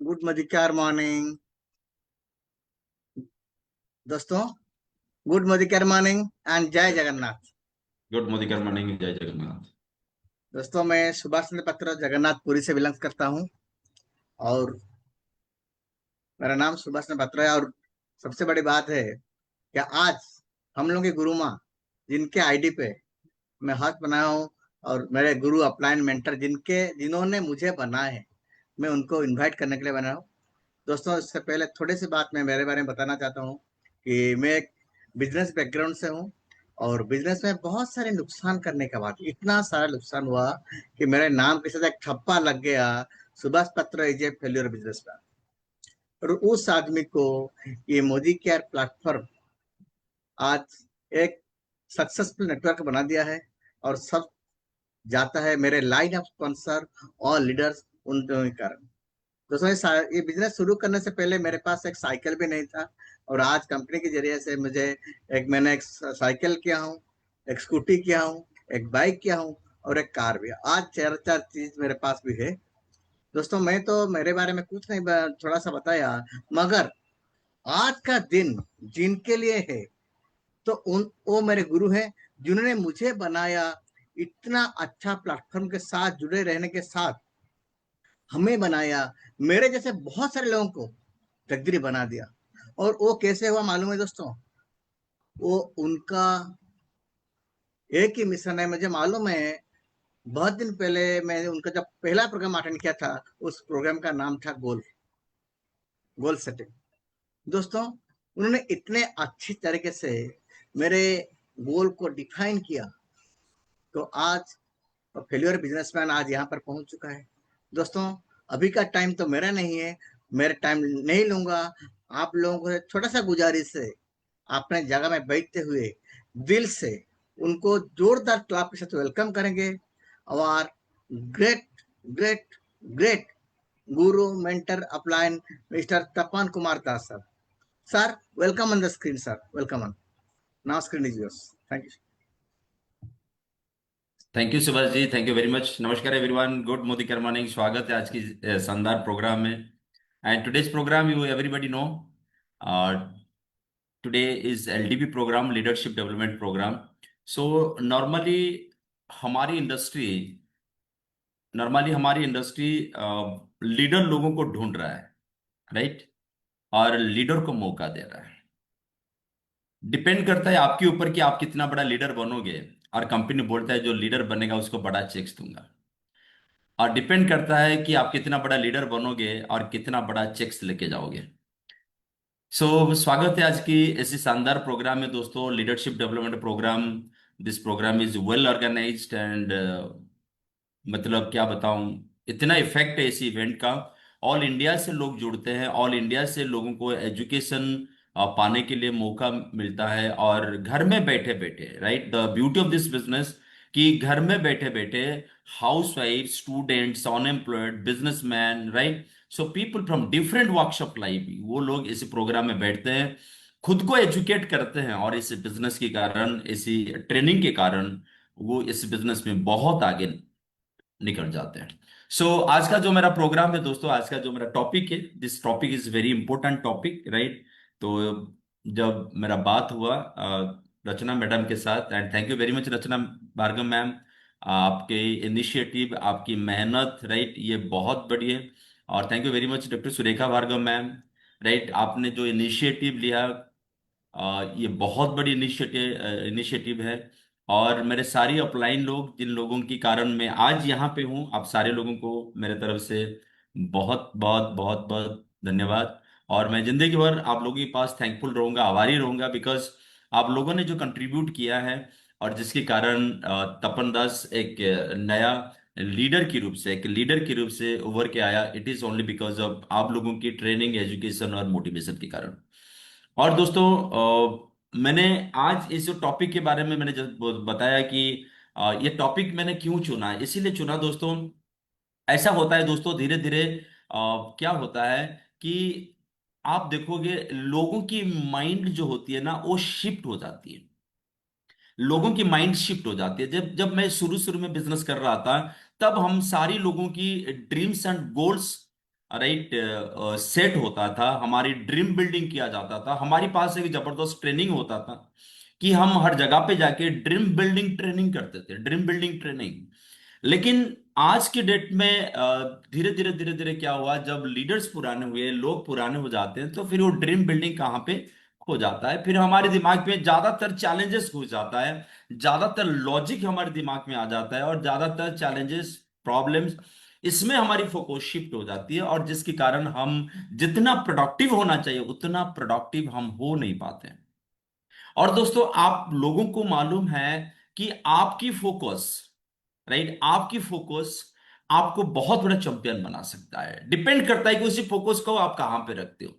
Good मदिकार morning दोस्तों। Good मदिकार morning and जय Jagannath. Good मोदिकर मॉर्निंग। जय जगन्नाथ। दोस्तों, मैं सुभाष चंद्र पत्र जगन्नाथपुरी से बिलोंग करता हूँ। और मेरा नाम सुभाष चंद्र पत्र है। और सबसे बड़ी बात है कि आज हम लोग के गुरु माँ, जिनके आईडी पे मैं हाथ बनाया हूँ, और मेरे गुरु अपलाइन मेंटर जिन्होंने मुझे बनाए हैं, मैं उनको इनवाइट करने के लिए बना हूँ। दोस्तों, इससे पहले थोड़ी सी बात मैं मेरे बारे में बताना चाहता हूँ कि मैं एक बिजनेस बैकग्राउंड से हूँ। और बिजनेस में बहुत सारे नुकसान करने के बाद इतना सारा नुकसान हुआ कि मेरे नाम के साथ एक ठप्पा लग गया। सुभाष पत्र इज ए फेल्यूर बिजनेसमैन। और उस आदमी को ये मोदी केयर प्लेटफॉर्म आज एक सक्सेसफुल नेटवर्क बना दिया है। और सब जाता है मेरे लाइन ऑफ स्पॉन्सर और लीडर्स उन दोनों के कारण। दोस्तों, ये बिजनेस शुरू करने से पहले मेरे पास एक साइकिल भी नहीं था। और आज कंपनी के जरिए से मैंने एक साइकिल किया हूँ, एक स्कूटी किया हूँ, एक बाइक किया हूँ, और एक कार भी। आज चार चार चीज मेरे पास भी है। दोस्तों, मैं तो मेरे बारे में कुछ नहीं थोड़ा सा बताया, मगर आज का दिन जिनके लिए है, तो उन वो मेरे गुरु हैं, जिन्होंने मुझे बनाया। इतना अच्छा प्लेटफॉर्म के साथ जुड़े रहने के साथ हमें बनाया, मेरे जैसे बहुत सारे लोगों को तकदीर बना दिया। और वो कैसे हुआ मालूम है दोस्तों? वो उनका एक ही मिशन है, मुझे मालूम है। बहुत दिन पहले मैंने उनका जब पहला प्रोग्राम अटेंड किया था, उस प्रोग्राम का नाम था गोल गोल सेटिंग। दोस्तों, उन्होंने इतने अच्छी तरीके से मेरे गोल को डिफाइन किया, तो आज फेल्यूर बिजनेसमैन आज यहाँ पर पहुंच चुका है। दोस्तों, अभी का टाइम तो मेरा नहीं है, मेरा टाइम नहीं लूंगा। आप लोगों को छोटा सा गुजारिश है, अपने जगह में बैठते हुए दिल से उनको जोरदार क्लाप के साथ वेलकम करेंगे। और great great great guru mentor upline mister Tapan Kumar Das sir. Sir, welcome on the screen sir, welcome on. Now screen is yours. Thank you. Thank you Subhash ji, thank you very much. Namaskar everyone, good मोदिकर morning. स्वागत है आज की शानदार program में। And today's program you everybody know, today is LDP program, leadership development program. So normally हमारी industry normally हमारी industry leader लोगों को ढूंढ रहा है, राइट? और लीडर को मौका दे रहा है। डिपेंड करता है आपके ऊपर कि आप कितना बड़ा लीडर बनोगे। और कंपनी बोलता है जो लीडर बनेगा उसको बड़ा चेक्स दूंगा। और डिपेंड करता है कि आप कितना बड़ा लीडर बनोगे और कितना बड़ा चेक्स लेके जाओगे। स्वागत है आज की ऐसी शानदार प्रोग्राम में दोस्तों, leadership development program. This program is well organized and मतलब क्या बताऊं, इतना इफेक्ट है इस इवेंट का। ऑल इंडिया से लोग जुड़ते हैं, ऑल इंडिया से लोगों को एजुकेशन पाने के लिए मौका मिलता है, और घर में बैठे बैठे, right, the beauty of this business, कि घर में बैठे बैठे housewife, students, unemployed, businessman, right, so people from different walks of life, वो लोग इस प्रोग्राम में बैठते हैं, खुद को एजुकेट करते हैं, और इस बिजनेस के कारण, इसी ट्रेनिंग के कारण वो इस बिजनेस में बहुत आगे निकल जाते हैं। आज का जो मेरा प्रोग्राम है दोस्तों, आज का जो मेरा टॉपिक है, this topic is very important topic, right? तो जब मेरा बात हुआ रचना मैडम के साथ, and thank you very much Rachna Bhargava ma'am, आपके इनिशिएटिव, आपकी मेहनत, राइट, ये बहुत बड़ी है। और thank you very much doctor Surekha Bhargava ma'am, right, आपने जो इनिशिएटिव लिया, ये बहुत बड़ी इनिशिएटिव है। और मेरे सारी अपलाइन लोग, जिन लोगों के कारण मैं आज यहाँ पे हूँ, आप सारे लोगों को मेरे तरफ से बहुत बहुत बहुत बहुत धन्यवाद। और मैं जिंदगी भर आप लोगों के पास थैंकफुल रहूंगा, आभारी रहूंगा, बिकॉज आप लोगों ने जो कंट्रीब्यूट किया है, और जिसके कारण तपन दास एक नया लीडर के रूप से उभर के आया। It is only because of आप लोगों की ट्रेनिंग, एजुकेशन और मोटिवेशन के कारण। और दोस्तों, मैंने आज इस टॉपिक के बारे में मैंने जब बताया कि ये टॉपिक मैंने क्यों चुना है, इसीलिए चुना दोस्तों। ऐसा होता है दोस्तों, धीरे धीरे क्या होता है कि आप देखोगे लोगों की माइंड जो होती है ना, वो शिफ्ट हो जाती है। लोगों की माइंड शिफ्ट हो जाती है। जब जब मैं शुरू शुरू में बिजनेस कर रहा था, तब हम सारी लोगों की dreams and goals right set होता था, हमारी ड्रीम बिल्डिंग किया जाता था, हमारी पास एक जबरदस्त ट्रेनिंग होता था कि हम हर जगह पे जाके ड्रीम बिल्डिंग ट्रेनिंग करते थे, ड्रीम बिल्डिंग ट्रेनिंग। लेकिन आज की डेट में धीरे धीरे धीरे धीरे क्या हुआ, जब लीडर्स पुराने हुए, लोग पुराने हो जाते हैं, तो फिर वो ड्रीम बिल्डिंग कहाँ पे खो जाता है, फिर हमारे दिमाग में ज्यादातर चैलेंजेस घुस जाता है, ज्यादातर लॉजिक हमारे दिमाग में आ जाता है, और ज्यादातर चैलेंजेस, प्रॉब्लम्स, इसमें हमारी फोकस शिफ्ट हो जाती है, और जिसके कारण हम जितना प्रोडक्टिव होना चाहिए उतना प्रोडक्टिव हम हो नहीं पाते हैं। और दोस्तों, आप लोगों को मालूम है कि आपकी फोकस, राइट, आपकी फोकस आपको बहुत बड़ा चैंपियन बना सकता है। डिपेंड करता है कि उसी फोकस को आप कहां पे रखते हो।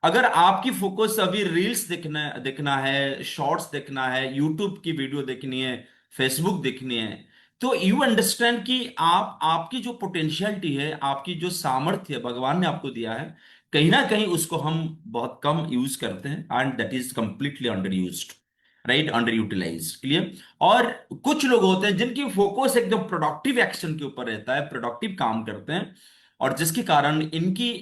अगर आपकी फोकस अभी रील्स देखना देखना है, शॉर्ट्स देखना है, यूट्यूब की वीडियो देखनी है, फेसबुक देखनी है, तो यू अंडरस्टैंड कि आप, आपकी जो पोटेंशियलिटी है, आपकी जो सामर्थ्य है भगवान ने आपको दिया है, कहीं ना कहीं उसको हम बहुत कम यूज करते हैं, and that is completely under used, right, under utilise, clear. और कुछ लोग होते हैं जिनकी फोकस एकदम प्रोडक्टिव एक्शन के ऊपर रहता है, प्रोडक्टिव काम करते हैं, और जिसके कारण इनकी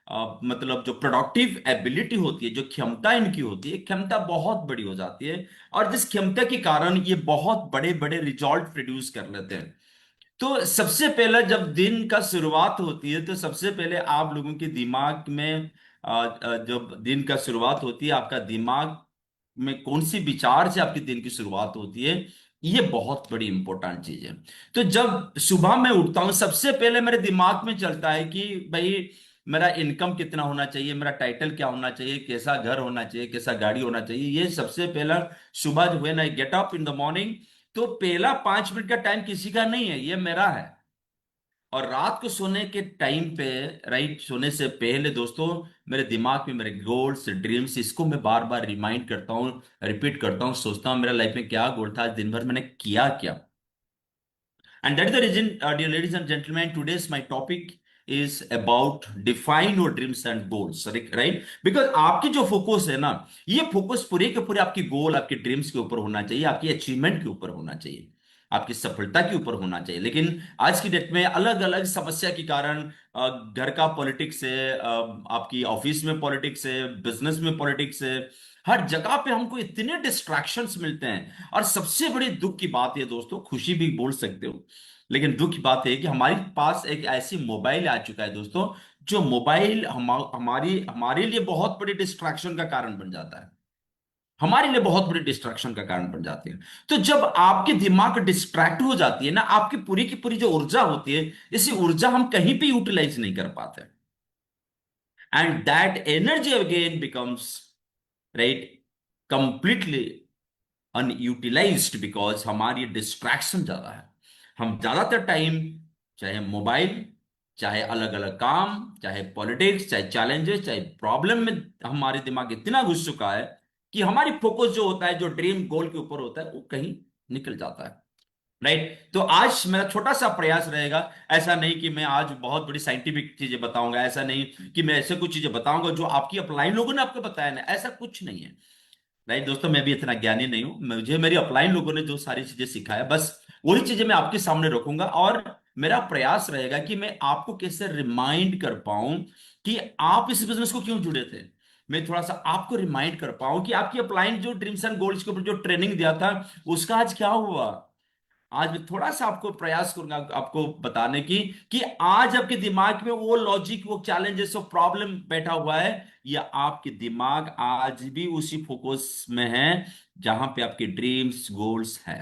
मतलब जो प्रोडक्टिव एबिलिटी होती है, जो क्षमता इनकी होती है, क्षमता बहुत बड़ी हो जाती है, और जिस क्षमता के कारण ये बहुत बड़े बड़े रिजल्ट प्रोड्यूस कर लेते हैं। तो सबसे पहले जब दिन का शुरुआत होती है, तो सबसे पहले आप लोगों के दिमाग में जब दिन का शुरुआत होती है, आपका दिमाग में कौन सी विचार से आपके दिन की शुरुआत होती है, ये बहुत बड़ी इंपॉर्टेंट चीज है। तो जब सुबह मैं उठता हूं, सबसे पहले मेरे दिमाग में चलता है कि भाई मेरा इनकम कितना होना चाहिए, मेरा टाइटल क्या होना चाहिए, कैसा घर होना चाहिए, कैसा गाड़ी होना चाहिए। ये सबसे पहला, सुबह जो है ना, get up in the morning, तो पहला 5 मिनट का टाइम किसी का नहीं है, ये मेरा है। और रात को सोने के टाइम पे, राइट, सोने से पहले दोस्तों, मेरे दिमाग में मेरे गोल्स, ड्रीम्स, इसको मैं बार बार रिमाइंड करता हूँ, रिपीट करता हूँ, सोचता हूँ मेरा लाइफ में क्या गोल था, आज दिन भर मैंने किया क्या। And that is the reason, dear ladies and gentlemen, today's my topic is about define your dreams and goals, right? Because आपकी जो फोकस है ना, ये फोकस पूरे के पूरे आपकी गोल, आपके ड्रीम्स के ऊपर होना चाहिए, आपकी अचीवमेंट के ऊपर होना चाहिए, आपकी सफलता के ऊपर होना चाहिए। लेकिन आज की डेट में अलग अलग समस्या के कारण, घर का पॉलिटिक्स है, आपकी ऑफिस में पॉलिटिक्स है, बिजनेस में पॉलिटिक्स है, हर जगह पे हमको इतने डिस्ट्रैक्शंस मिलते हैं। और सबसे बड़ी दुख की बात है दोस्तों, खुशी भी बोल सकते हो, लेकिन दुख की बात है कि हमारे पास एक ऐसी मोबाइल आ चुका है दोस्तों, जो मोबाइल हमारी हमारे लिए बहुत बड़ी डिस्ट्रैक्शन का कारण बन जाता है, हमारे लिए बहुत बड़ी डिस्ट्रैक्शन का कारण बन जाती है। तो जब आपके दिमाग डिस्ट्रैक्ट हो जाती है ना, आपकी पूरी की पूरी जो ऊर्जा होती है, इसी ऊर्जा हम कहीं पे यूटिलाइज नहीं कर पाते, and that energy again becomes, right, completely unutilised, because हमारी डिस्ट्रैक्शन ज्यादा है। हम ज्यादातर टाइम, चाहे मोबाइल, चाहे अलग अलग काम, चाहे पॉलिटिक्स, चाहे चैलेंजेस, चाहे प्रॉब्लम में हमारे दिमाग इतना घुस चुका है कि हमारी फोकस जो होता है, जो ड्रीम गोल के ऊपर होता है, वो कहीं निकल जाता है, राइट। तो आज मेरा छोटा सा प्रयास रहेगा, ऐसा नहीं कि मैं आज बहुत बड़ी साइंटिफिक चीजें बताऊंगा, ऐसा नहीं कि मैं ऐसे कुछ चीजें बताऊंगा जो आपकी अपलाइन लोगों ने आपको बताया ना, ऐसा कुछ नहीं है, राइट दोस्तों। मैं भी इतना ज्ञानी नहीं हूं, मुझे मेरी अपलाइन लोगों ने जो सारी चीजें सिखाया, बस वही चीजें मैं आपके सामने रखूंगा। और मेरा प्रयास रहेगा कि मैं आपको कैसे रिमाइंड कर पाऊं कि आप इस बिजनेस को क्यों जुड़े थे। मैं थोड़ा सा आपको रिमाइंड कर पाऊं कि आपकी अपलाइन जो ड्रीम्स एंड गोल्स के ऊपर जो ट्रेनिंग दिया था, उसका आज क्या हुआ। आज मैं थोड़ा सा आपको प्रयास करूंगा आपको बताने की, कि आज आपके दिमाग में वो लॉजिक, वो चैलेंजेस, वो प्रॉब्लम बैठा हुआ है, या आपके दिमाग आज भी उसी फोकस में है जहां पे आपके ड्रीम्स, गोल्स है।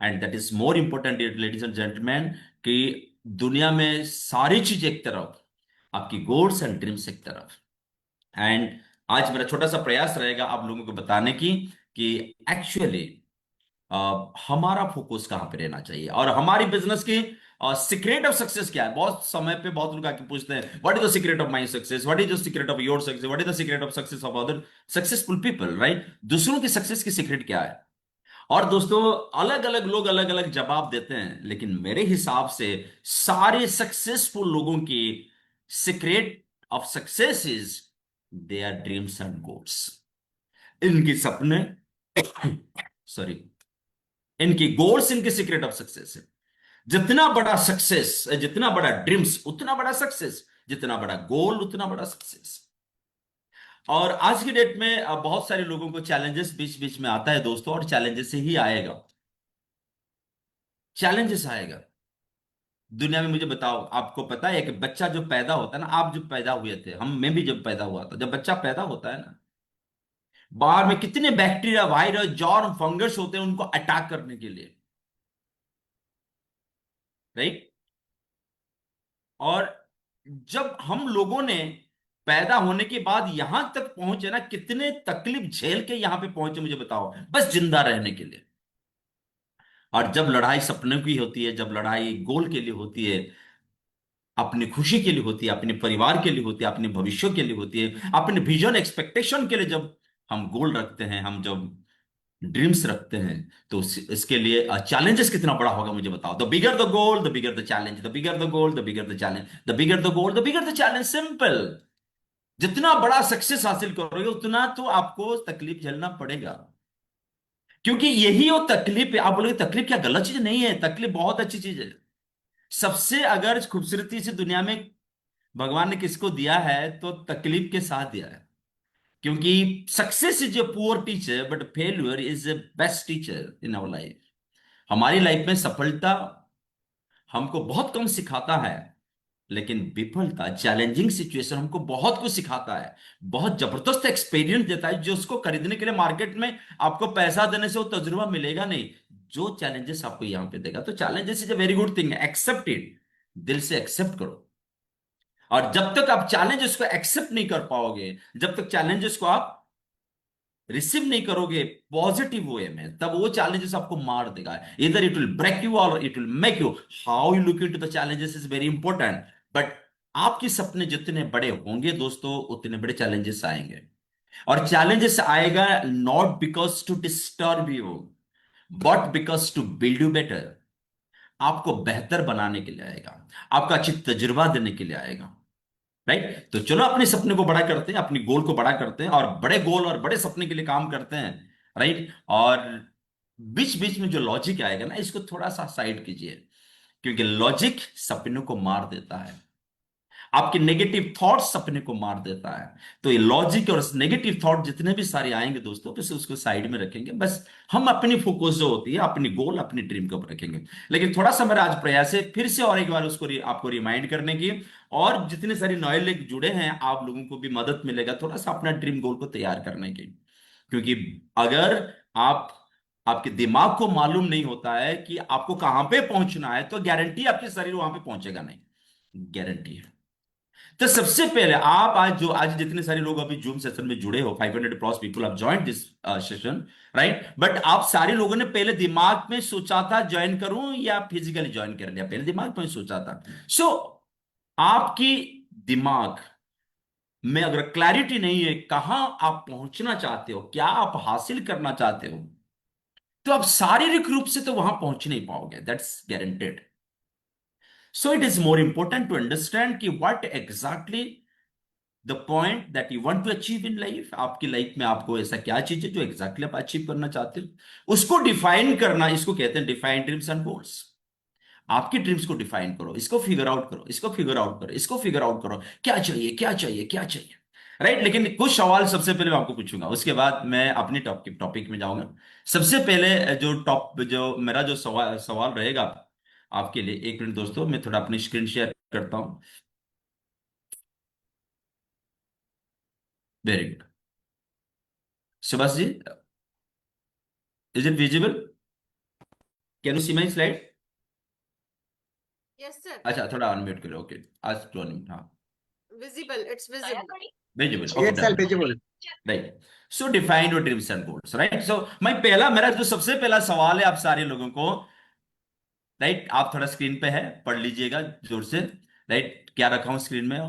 And that is more important, ladies and gentleman, कि दुनिया में सारी चीज एक तरफ, आपकी गोल्स एंड ड्रीम्स एक तरफ। एंड आज मेरा छोटा सा प्रयास रहेगा आप लोगों को बताने की कि एक्चुअली हमारा फोकस कहाँ पे रहना चाहिए, और हमारी बिजनेस की सीक्रेट ऑफ सक्सेस क्या है। बहुत समय पे बहुत लोग आके पूछते हैं, what is the secret of my success, what is the secret of your success, what is the secret of success of other successful people, right. दूसरों की सक्सेस की सीक्रेट क्या है। और दोस्तों, अलग अलग लोग अलग अलग जवाब देते हैं, लेकिन मेरे हिसाब से सारे सक्सेसफुल लोगों की secret of success is their dreams and goals. इनके सपने, सॉरी, इनकी गोल्स इनके सीक्रेट ऑफ सक्सेस है। जितना बड़ा सक्सेस, जितना बड़ा ड्रीम्स उतना बड़ा सक्सेस, जितना बड़ा गोल उतना बड़ा सक्सेस। और आज की डेट में बहुत सारे लोगों को चैलेंजेस बीच बीच में आता है दोस्तों, और चैलेंजेस से ही आएगा, चैलेंजेस आएगा दुनिया में। मुझे बताओ, आपको पता है कि बच्चा जो पैदा होता है ना, आप जब पैदा हुए थे, मैं भी जब पैदा हुआ था, जब बच्चा पैदा होता है ना, बाहर में कितने बैक्टीरिया, वायरस, जर्म, फंगस होते हैं उनको अटैक करने के लिए, राइट। और जब हम लोगों ने पैदा होने के बाद यहां तक पहुंचे ना, कितने तकलीफ झेल के यहां पे पहुंचे मुझे बताओ, बस जिंदा रहने के लिए। और जब लड़ाई सपनों की होती है, जब लड़ाई गोल के लिए होती है, अपनी खुशी के लिए होती है, अपने परिवार के लिए होती है, अपने भविष्य के लिए होती है, अपने विजन एक्सपेक्टेशन के लिए जब हम गोल रखते हैं, हम जब ड्रीम्स रखते हैं, तो इसके लिए चैलेंजेस कितना बड़ा होगा मुझे बताओ। The bigger the goal the bigger the challenge, the bigger the goal the bigger the challenge, the bigger the goal the bigger the challenge. Simple. जितना बड़ा सक्सेस हासिल करोगे उतना तो आपको तकलीफ झेलना पड़ेगा, क्योंकि यही वो तकलीफ है। आप बोलोगे तकलीफ क्या गलत चीज नहीं है, तकलीफ बहुत अच्छी चीज है। सबसे अगर खूबसूरती से दुनिया में भगवान ने किसको दिया है तो तकलीफ के साथ दिया है। क्योंकि success is a poor teacher but failure is a best teacher in our life. हमारी लाइफ में सफलता हमको बहुत कम सिखाता है, लेकिन विफलता, चैलेंजिंग सिचुएशन हमको बहुत कुछ सिखाता है, बहुत जबरदस्त एक्सपीरियंस देता है, जो उसको खरीदने के लिए मार्केट में आपको पैसा देने से वो तजुर्बा मिलेगा नहीं। जो चैलेंजेस आपको यहां पे देगा, तो challenges is a very good thing, accept it, दिल से एक्सेप्ट करो। और जब तक आप चैलेंजेस को एक्सेप्ट नहीं कर पाओगे, जब तक चैलेंजेस को आप रिसीव नहीं करोगे पॉजिटिव वे में, तब वो चैलेंजेस आपको मार देगा। इधर इट विल ब्रेक यू और it will make you. How you look into the challenges is very important. But आपके सपने जितने बड़े होंगे दोस्तों, उतने बड़े चैलेंजेस आएंगे। और चैलेंजेस आएगा not because to disturb you, but because to build you better. आपको बेहतर बनाने के लिए आएगा, आपका अच्छी तजुर्बा देने के लिए आएगा, राइट। तो चलो अपने सपने को बड़ा करते हैं, अपनी गोल को बड़ा करते हैं, और बड़े गोल और बड़े सपने के लिए काम करते हैं, राइट। और बीच बीच में जो लॉजिक आएगा ना, इसको थोड़ा सा साइड कीजिए, क्योंकि लॉजिक सपनों को मार देता है, आपके नेगेटिव थॉट सपने को मार देता है। तो ये लॉजिक और नेगेटिव थॉट जितने भी सारे आएंगे दोस्तों, बस उसको साइड में रखेंगे, बस हम अपनी फोकस जो होती है अपनी गोल अपनी ड्रीम के ऊपर रखेंगे। लेकिन थोड़ा सा मेरा आज प्रयास है फिर से और एक बार उसको आपको रिमाइंड करने की, और जितने सारे नए लोग जुड़े हैं आप लोगों को भी मदद मिलेगा थोड़ा सा अपना ड्रीम गोल को तैयार करने की। क्योंकि अगर आप आपके दिमाग को मालूम नहीं होता है कि आपको कहां पे पहुंचना है, तो गारंटी आपके शरीर वहां पे पहुंचेगा नहीं, गारंटी है। तो सबसे पहले आप आज जितने सारे लोग अभी जूम सेशन में जुड़े हो, 500 plus people have joined this session, right. But आप सारे लोगों ने पहले दिमाग में सोचा था ज्वाइन करूं या फिजिकली ज्वाइन कर लिया, पहले दिमाग में सोचा था। सो आपकी दिमाग में अगर क्लैरिटी नहीं है कहां आप पहुंचना चाहते हो, क्या आप हासिल करना चाहते हो, तो आप शारीरिक रूप से तो वहां पहुंच नहीं पाओगे, that's guaranteed. So it is more important to understand कि what exactly the point that you want to achieve in life. आपकी लाइफ में आपको ऐसा क्या चीज है जो एग्जैक्टली आप अचीव करना चाहते हो, उसको डिफाइन करना, इसको कहते हैं डिफाइन ड्रीम्स एंड गोल्स। आपकी ड्रीम्स को डिफाइन करो, इसको फिगर आउट करो, इसको फिगर आउट करो, इसको फिगर आउट करो, क्या चाहिए क्या चाहिए क्या चाहिए, राइट। लेकिन कुछ सवाल सबसे पहले मैं आपको पूछूंगा, उसके बाद मैं अपनी टॉपिक में जाऊंगा। सबसे पहले जो मेरा जो सवाल सवाल रहेगा आपके लिए, एक मिनट दोस्तों, मैं थोड़ा अपनी स्क्रीन शेयर करता हूं। Very good. Subhash ji, is it visible? Can you see my slide? Yes, sir. अच्छा, थोड़ा अनम्यूट करो, ओके। आज टू अनम्यूट, हाँ। Visible. It's visible. Visible, okay, yes sir done. visible right. So define your dreams and goals, right. सो मेरा जो सबसे पहला सवाल है आप सारे लोगों को, राइट, आप थोड़ा स्क्रीन पे है, पढ़ लीजिएगा जोर से, राइट। क्या रखा हूं स्क्रीन में?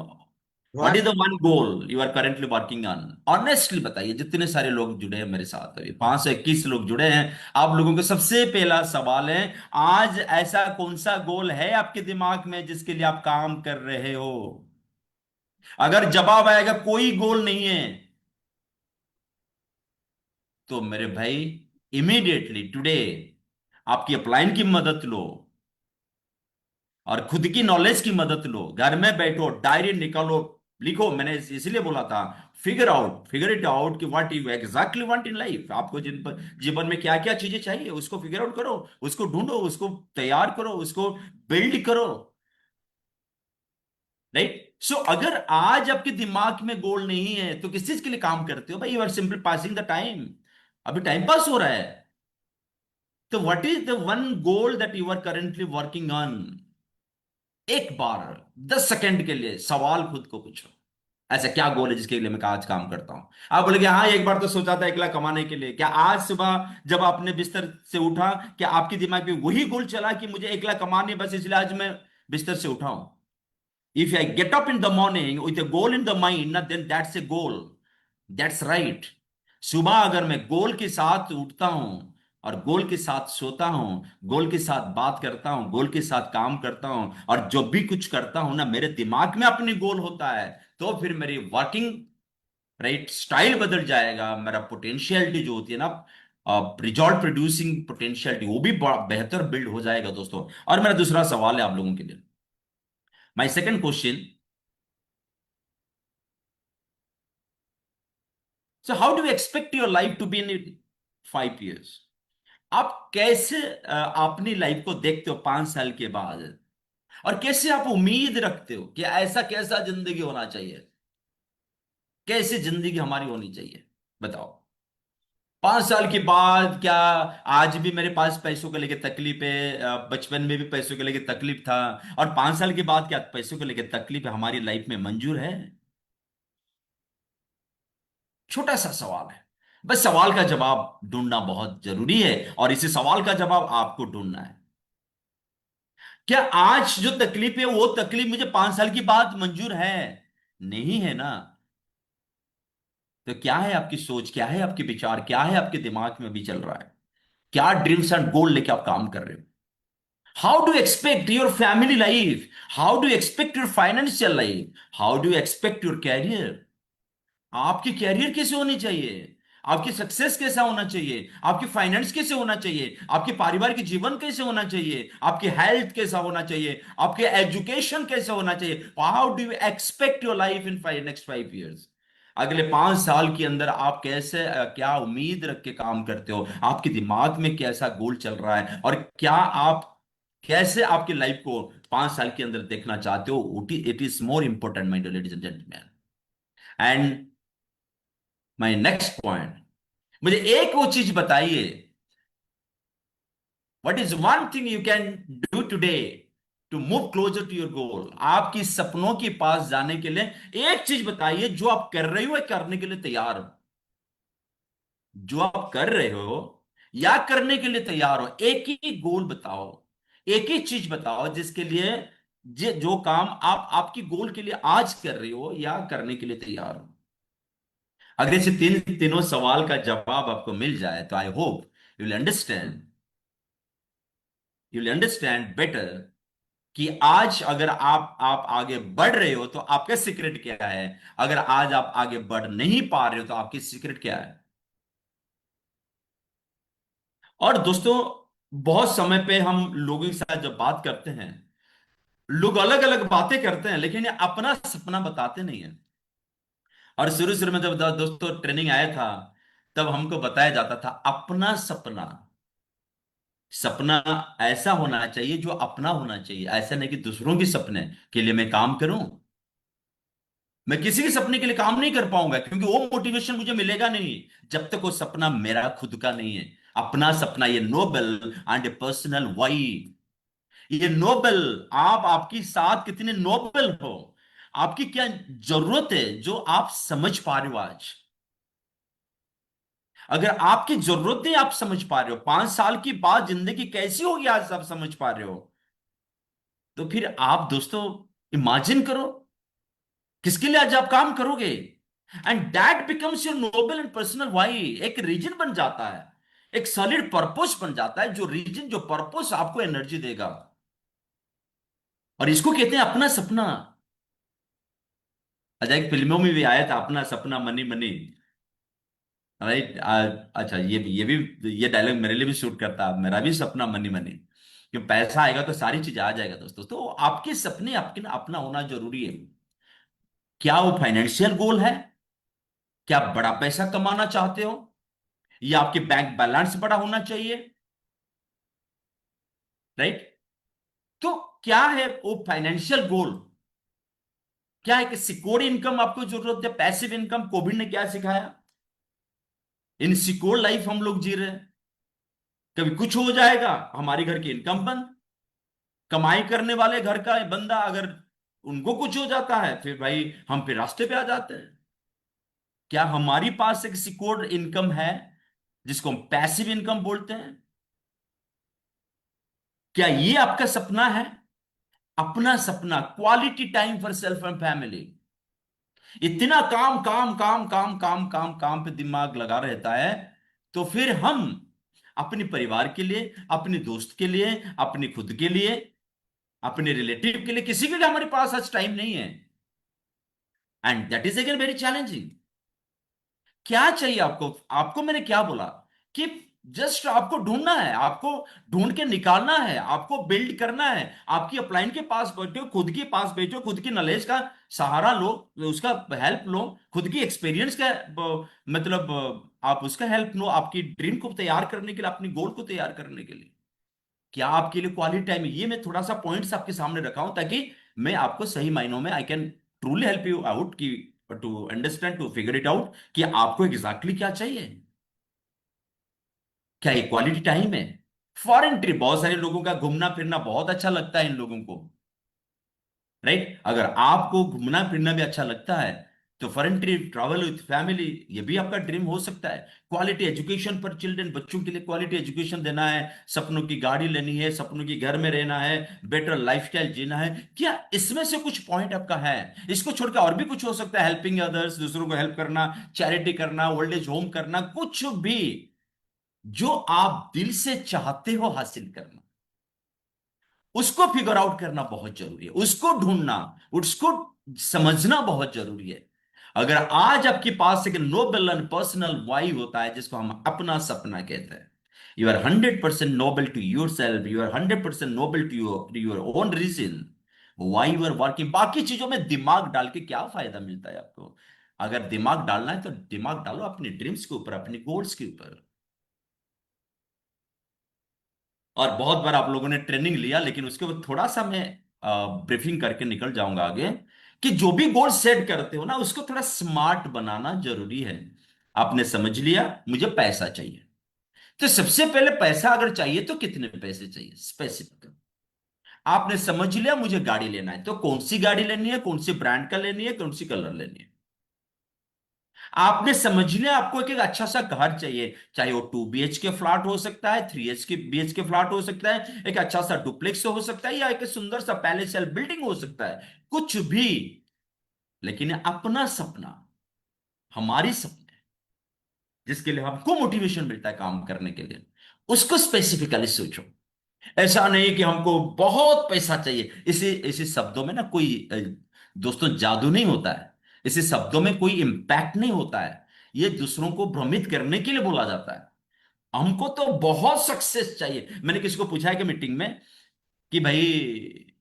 What is what the one goal you are currently working on? Honestly बताइए, जितने सारे लोग जुड़े हैं मेरे साथ, अभी 521 लोग जुड़े हैं, आप लोगों को सबसे पहला सवाल है, आज ऐसा कौन सा गोल है आपके दिमाग में जिसके लिए आप काम कर रहे हो? अगर जवाब आएगा कोई गोल नहीं है, तो मेरे भाई इमीडिएटली टुडे आपकी अपलाइन की मदद लो, और खुद की नॉलेज की मदद लो, घर में बैठो, डायरी निकालो, लिखो। मैंने इसलिए बोला था, फिगर इट आउट कि what you exactly want in life. आपको जीवन में क्या क्या चीजें चाहिए, उसको फिगर आउट करो, उसको ढूंढो, उसको तैयार करो, उसको बिल्ड करो। राइट? सो अगर आज आपके दिमाग में गोल नहीं है तो किस चीज के लिए काम करते हो भाई? You are simply passing the time, अभी टाइम पास हो रहा है। तो what is the one goal that you are currently working on? एक बार 10 सेकंड के लिए सवाल खुद को पूछो, ऐसा क्या गोल है जिसके लिए मैं आज काम करता हूं? आप बोलेंगे हाँ, एक बार तो सोचा था 1 लाख कमाने के लिए। क्या आज सुबह जब आपने बिस्तर से उठा, क्या आपके दिमाग में वही गोल चला कि मुझे 1 लाख कमाने बस इसलिए आज मैं बिस्तर से उठा हूं? If I get up in the morning with a goal in the mind, ना, then that's a goal. That's right. सुबह अगर मैं गोल के साथ उठता हूं और गोल के साथ सोता हूं, गोल के साथ बात करता हूं, गोल के साथ काम करता हूं, और जो भी कुछ करता हूं ना, मेरे दिमाग में अपनी गोल होता है, तो फिर मेरी वर्किंग राइट स्टाइल बदल जाएगा। मेरा पोटेंशियलिटी जो होती है ना, रिजल्ट प्रोड्यूसिंग पोटेंशियलिटी, वो भी बेहतर बिल्ड हो जाएगा दोस्तों। और मेरा दूसरा सवाल है आप लोगों के लिए, my second question. So how do you expect your life to be in 5 years? आप कैसे अपनी लाइफ को देखते हो 5 साल के बाद? और कैसे आप उम्मीद रखते हो कि ऐसा कैसा जिंदगी होना चाहिए, कैसी जिंदगी हमारी होनी चाहिए? बताओ। 5 साल के बाद क्या आज भी मेरे पास पैसों को लेकर तकलीफ है? बचपन में भी पैसों को लेकर तकलीफ था, और 5 साल के बाद क्या पैसों को लेकर तकलीफ हमारी लाइफ में मंजूर है? छोटा सा सवाल है, बस सवाल का जवाब ढूंढना बहुत जरूरी है, और इसी सवाल का जवाब आपको ढूंढना है। क्या आज जो तकलीफ है वो तकलीफ मुझे 5 साल की बाद मंजूर है? नहीं है ना? तो क्या है आपकी सोच, क्या है आपके विचार, क्या है आपके दिमाग में भी चल रहा है? क्या ड्रीम्स एंड गोल लेके आप काम कर रहे हो? How do expect your family life? How do expect your financial life? How do expect your career? आपकी कैरियर कैसे होनी चाहिए? आपकी सक्सेस कैसा होना चाहिए? आपकी फाइनेंस कैसे होना चाहिए? आपके पारिवारिक जीवन कैसे होना चाहिए? आपकी हेल्थ कैसा होना चाहिए? आपके एजुकेशन कैसे होना चाहिए? How do you expect your life in next 5 years? अगले 5 साल के अंदर आप कैसे क्या उम्मीद रख के काम करते हो? आपके दिमाग में कैसा गोल चल रहा है, और क्या आप कैसे आपकी लाइफ को 5 साल के अंदर देखना चाहते हो? It is more important, my ladies and gentleman. And my next point, मुझे एक वो चीज बताइए, what is one thing you can do today to move closer to your goal? आपकी सपनों के पास जाने के लिए एक चीज बताइए जो आप कर रहे हो या करने के लिए तैयार हो। जो आप कर रहे हो या करने के लिए तैयार हो, एक ही गोल बताओ, एक ही चीज बताओ जिसके लिए जो काम आप आपकी गोल के लिए आज कर रहे हो या करने के लिए तैयार हो। अगर इसे तीनों सवाल का जवाब आपको मिल जाए तो I hope you will understand, you will understand better कि आज अगर आप आगे बढ़ रहे हो तो आपका सीक्रेट क्या है, अगर आज आप आगे बढ़ नहीं पा रहे हो तो आपकी सीक्रेट क्या है। और दोस्तों, बहुत समय पे हम लोगों के साथ जब बात करते हैं, लोग अलग अलग बातें करते हैं लेकिन ये अपना सपना बताते नहीं है। और शुरू शुरू में जब दोस्तों ट्रेनिंग आया था, तब हमको बताया जाता था अपना सपना। सपना ऐसा होना चाहिए जो अपना होना चाहिए, ऐसा नहीं कि दूसरों के सपने के लिए मैं काम करूं। मैं किसी के सपने के लिए काम नहीं कर पाऊंगा, क्योंकि वो मोटिवेशन मुझे मिलेगा नहीं जब तक वो सपना मेरा खुद का नहीं है। अपना सपना, ये नोबल एंड पर्सनल वाई, ये नोबल, आप आपकी साथ कितने नोबल हो, आपकी क्या जरूरत है जो आप समझ पा रहे हो आज। अगर आपकी जरूरतें आप समझ पा रहे हो, 5 साल की बाद जिंदगी कैसी होगी आज आप समझ पा रहे हो, तो फिर आप दोस्तों इमेजिन करो किसके लिए आज आप काम करोगे। And that becomes your noble and personal why, एक रीजन बन जाता है, एक सॉलिड पर्पस बन जाता है, जो रीजन जो पर्पस आपको एनर्जी देगा। और इसको कहते हैं अपना सपना। अजय फिल्मों में भी आया था अपना सपना मनी मनी, राइट? अच्छा, ये डायलॉग मेरे लिए भी शूट करता, मेरा भी सपना मनी मनी। कि पैसा आएगा तो सारी चीज आ जाएगा दोस्तों। तो आपके सपने आपके ना अपना होना जरूरी है। क्या वो फाइनेंशियल गोल है? क्या आप बड़ा पैसा कमाना चाहते हो, या आपके बैंक बैलेंस बड़ा होना चाहिए? राइट। तो क्या है वो फाइनेंशियल गोल? क्या है कि सिक्योर इनकम आपको जरूरत है, पैसिव इनकम? कोविड ने क्या सिखाया? इनसिक्योर लाइफ हम लोग जी रहे हैं। कभी कुछ हो जाएगा, हमारी घर की इनकम बंद। कमाई करने वाले घर का बंदा अगर उनको कुछ हो जाता है, फिर भाई हम फिर रास्ते पे आ जाते हैं। क्या हमारी पास एक सिक्योर इनकम है, जिसको हम पैसिव इनकम बोलते हैं? क्या ये आपका सपना है? अपना सपना quality time for self and family. इतना काम काम काम काम काम काम काम पे दिमाग लगा रहता है, तो फिर हम अपने परिवार के लिए, अपने दोस्त के लिए, अपनी खुद के लिए, अपने रिलेटिव के लिए, किसी के लिए हमारे पास आज टाइम नहीं है। And that is again very challenging. क्या चाहिए आपको? आपको मैंने क्या बोला कि जस्ट आपको ढूंढना है, आपको ढूंढ के निकालना है, आपको बिल्ड करना है। आपकी अपलाइन के पास बैठो, खुद के पास बैठो, खुद की नॉलेज का सहारा लो, उसका हेल्प लो, खुद की एक्सपीरियंस का मतलब आप उसका हेल्प लो, आपकी ड्रीम को तैयार करने के लिए, अपनी गोल को तैयार करने के लिए। क्या आपके लिए क्वालिटी टाइम है? ये मैं थोड़ा सा पॉइंट्स आपके सामने रखा हूं, ताकि मैं आपको सही मायनों में I can truly help you out, कि to understand, to figure it out कि आपको एग्जैक्टली क्या चाहिए। क्या ये क्वालिटी टाइम है? फॉरेन ट्रिप, बहुत सारे लोगों का घूमना फिरना बहुत अच्छा लगता है इन लोगों को, राइट? अगर आपको घूमना फिरना भी अच्छा लगता है, तो foreign trip, travel with family, ये भी आपका ड्रीम हो सकता है। क्वालिटी एजुकेशन पर चिल्ड्रन, बच्चों के लिए क्वालिटी एजुकेशन देना है, सपनों की गाड़ी लेनी है, सपनों की घर में रहना है, बेटर लाइफस्टाइल जीना है। क्या इसमें से कुछ पॉइंट आपका है? इसको छोड़कर और भी कुछ हो सकता है, हेल्पिंग अदर्स, दूसरों को हेल्प करना, चैरिटी करना, ओल्ड एज होम करना, कुछ भी जो आप दिल से चाहते हो हासिल करना, उसको फिगर आउट करना बहुत जरूरी है, उसको ढूंढना, उसको समझना बहुत जरूरी है। अगर आज आपके पास एक नोबल एंड पर्सनल वाई होता है, जिसको हम अपना सपना कहते हैं, you are 100% noble to your self, you are 100% noble to your own reason why you are working. बाकी चीजों में दिमाग डाल के क्या फायदा मिलता है आपको? अगर दिमाग डालना है तो दिमाग डालो अपने ड्रीम्स के ऊपर, अपने गोल्स के ऊपर। और बहुत बार आप लोगों ने ट्रेनिंग लिया, लेकिन उसके बाद थोड़ा सा मैं ब्रीफिंग करके निकल जाऊंगा आगे, कि जो भी गोल सेट करते हो ना, उसको थोड़ा स्मार्ट बनाना जरूरी है। आपने समझ लिया मुझे पैसा चाहिए, तो सबसे पहले पैसा अगर चाहिए तो कितने पैसे चाहिए, स्पेसिफिक। आपने समझ लिया मुझे गाड़ी लेना है, तो कौन सी गाड़ी लेनी है, कौन सी ब्रांड का लेनी है, कौन सी कलर लेनी है। आपने समझ लिया आपको एक अच्छा सा घर चाहिए, चाहे वो 2 BHK फ्लैट हो सकता है, 3 BHK फ्लैट हो सकता है, एक अच्छा सा डुप्लेक्स हो सकता है, या एक सुंदर सा पैलेसियल बिल्डिंग हो सकता है, कुछ भी। लेकिन अपना सपना, हमारी सपने, जिसके लिए हमको मोटिवेशन मिलता है काम करने के लिए, उसको स्पेसिफिकली सोचो। ऐसा नहीं कि हमको बहुत पैसा चाहिए। इसी इसी शब्दों में ना कोई दोस्तों जादू नहीं होता है, इसी शब्दों में कोई इंपैक्ट नहीं होता है। ये दूसरों को भ्रमित करने के लिए बोला जाता है। हमको तो बहुत सक्सेस चाहिए। मैंने किसी को पूछा है कि मीटिंग में, कि भाई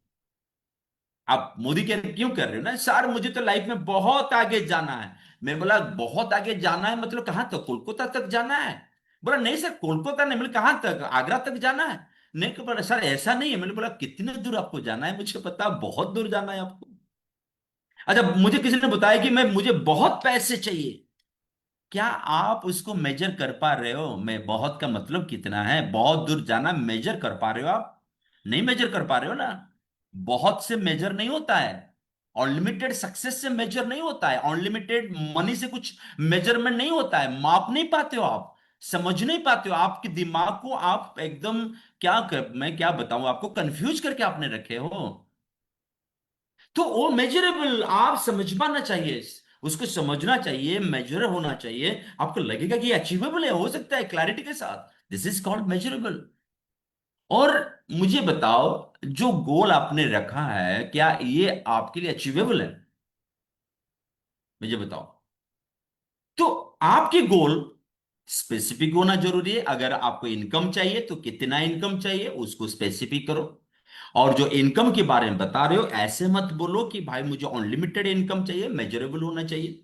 आप मोदी के क्यों कर रहे हो ना सर, मुझे तो लाइफ में बहुत आगे जाना है। मैं बोला बहुत आगे जाना है मतलब कहां तक, कोलकाता तक जाना है? बोला नहीं सर, कोलकाता नहीं। मैंने कहां तक, आगरा तक जाना है? नहीं तो बोला सर ऐसा नहीं है। मैंने बोला कितने दूर आपको जाना है? मुझे पता है बहुत दूर जाना है आपको। अच्छा, मुझे किसी ने बताया कि मुझे बहुत पैसे चाहिए। क्या आप उसको मेजर कर पा रहे हो? मैं बहुत का मतलब कितना है, बहुत दूर जाना मेजर कर पा रहे हो आप? नहीं मेजर कर पा रहे हो ना। बहुत से मेजर नहीं होता है, अनलिमिटेड सक्सेस से मेजर नहीं होता है, अनलिमिटेड मनी से कुछ मेजरमेंट नहीं होता है। माप नहीं पाते हो आप, समझ नहीं पाते हो, आपके दिमाग को आप एकदम मैं क्या बताऊं आपको, कंफ्यूज करके आपने रखे हो। तो वो मेजरेबल आप समझ पाना चाहिए, उसको समझना चाहिए, मेजर होना चाहिए। आपको लगेगा कि अचीवेबल है, हो सकता है क्लैरिटी के साथ, दिस इज कॉल्ड मेजरेबल। और मुझे बताओ, जो गोल आपने रखा है क्या ये आपके लिए अचीवेबल है? मुझे बताओ। तो आपके गोल स्पेसिफिक होना जरूरी है। अगर आपको इनकम चाहिए तो कितना इनकम चाहिए उसको स्पेसिफिक करो। और जो इनकम के बारे में बता रहे हो, ऐसे मत बोलो कि भाई मुझे अनलिमिटेड इनकम चाहिए, मेजरेबल होना चाहिए।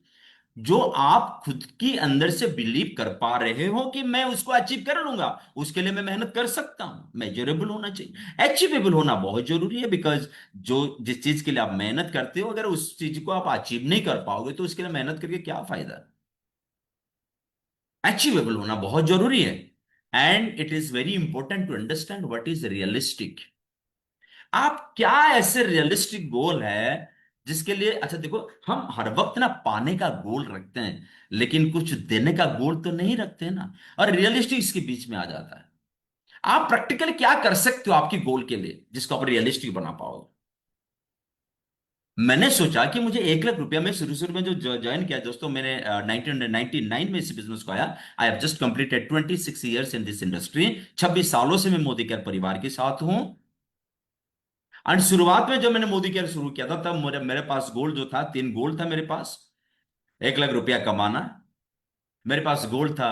जो आप खुद की अंदर से बिलीव कर पा रहे हो कि मैं उसको अचीव कर लूंगा, उसके लिए मैं मेहनत कर सकता हूं, मेजरेबल होना चाहिए। अचीवेबल होना बहुत जरूरी है, बिकॉज जो जिस चीज के लिए आप मेहनत करते हो, अगर उस चीज को आप अचीव नहीं कर पाओगे तो उसके लिए मेहनत करके क्या फायदा। अचीवेबल होना बहुत जरूरी है। And it is very important to understand what is realistic. आप क्या ऐसे रियलिस्टिक गोल है जिसके लिए, अच्छा देखो, हम हर वक्त ना पाने का गोल रखते हैं, लेकिन कुछ देने का गोल तो नहीं रखते ना। और रियलिस्टिक इसके बीच में आ जाता है। आप प्रैक्टिकली क्या कर सकते हो आपकी गोल के लिए जिसको आप रियलिस्टिक बना पाओगे। मैंने सोचा कि मुझे 1 लाख रुपया में शुरू शुरू में जो ज्वाइन किया दोस्तों, मैंने 1999 में इस बिजनेस को आया। I have just completed 26 years in this industry. 26 सालों से मैं मोदी केयर परिवार के साथ हूं। एंड शुरुआत में जब मैंने मोदी केयर शुरू किया था, तब मेरे मेरे पास गोल जो था, 3 गोल था मेरे पास। 1 लाख रुपया कमाना, मेरे पास गोल था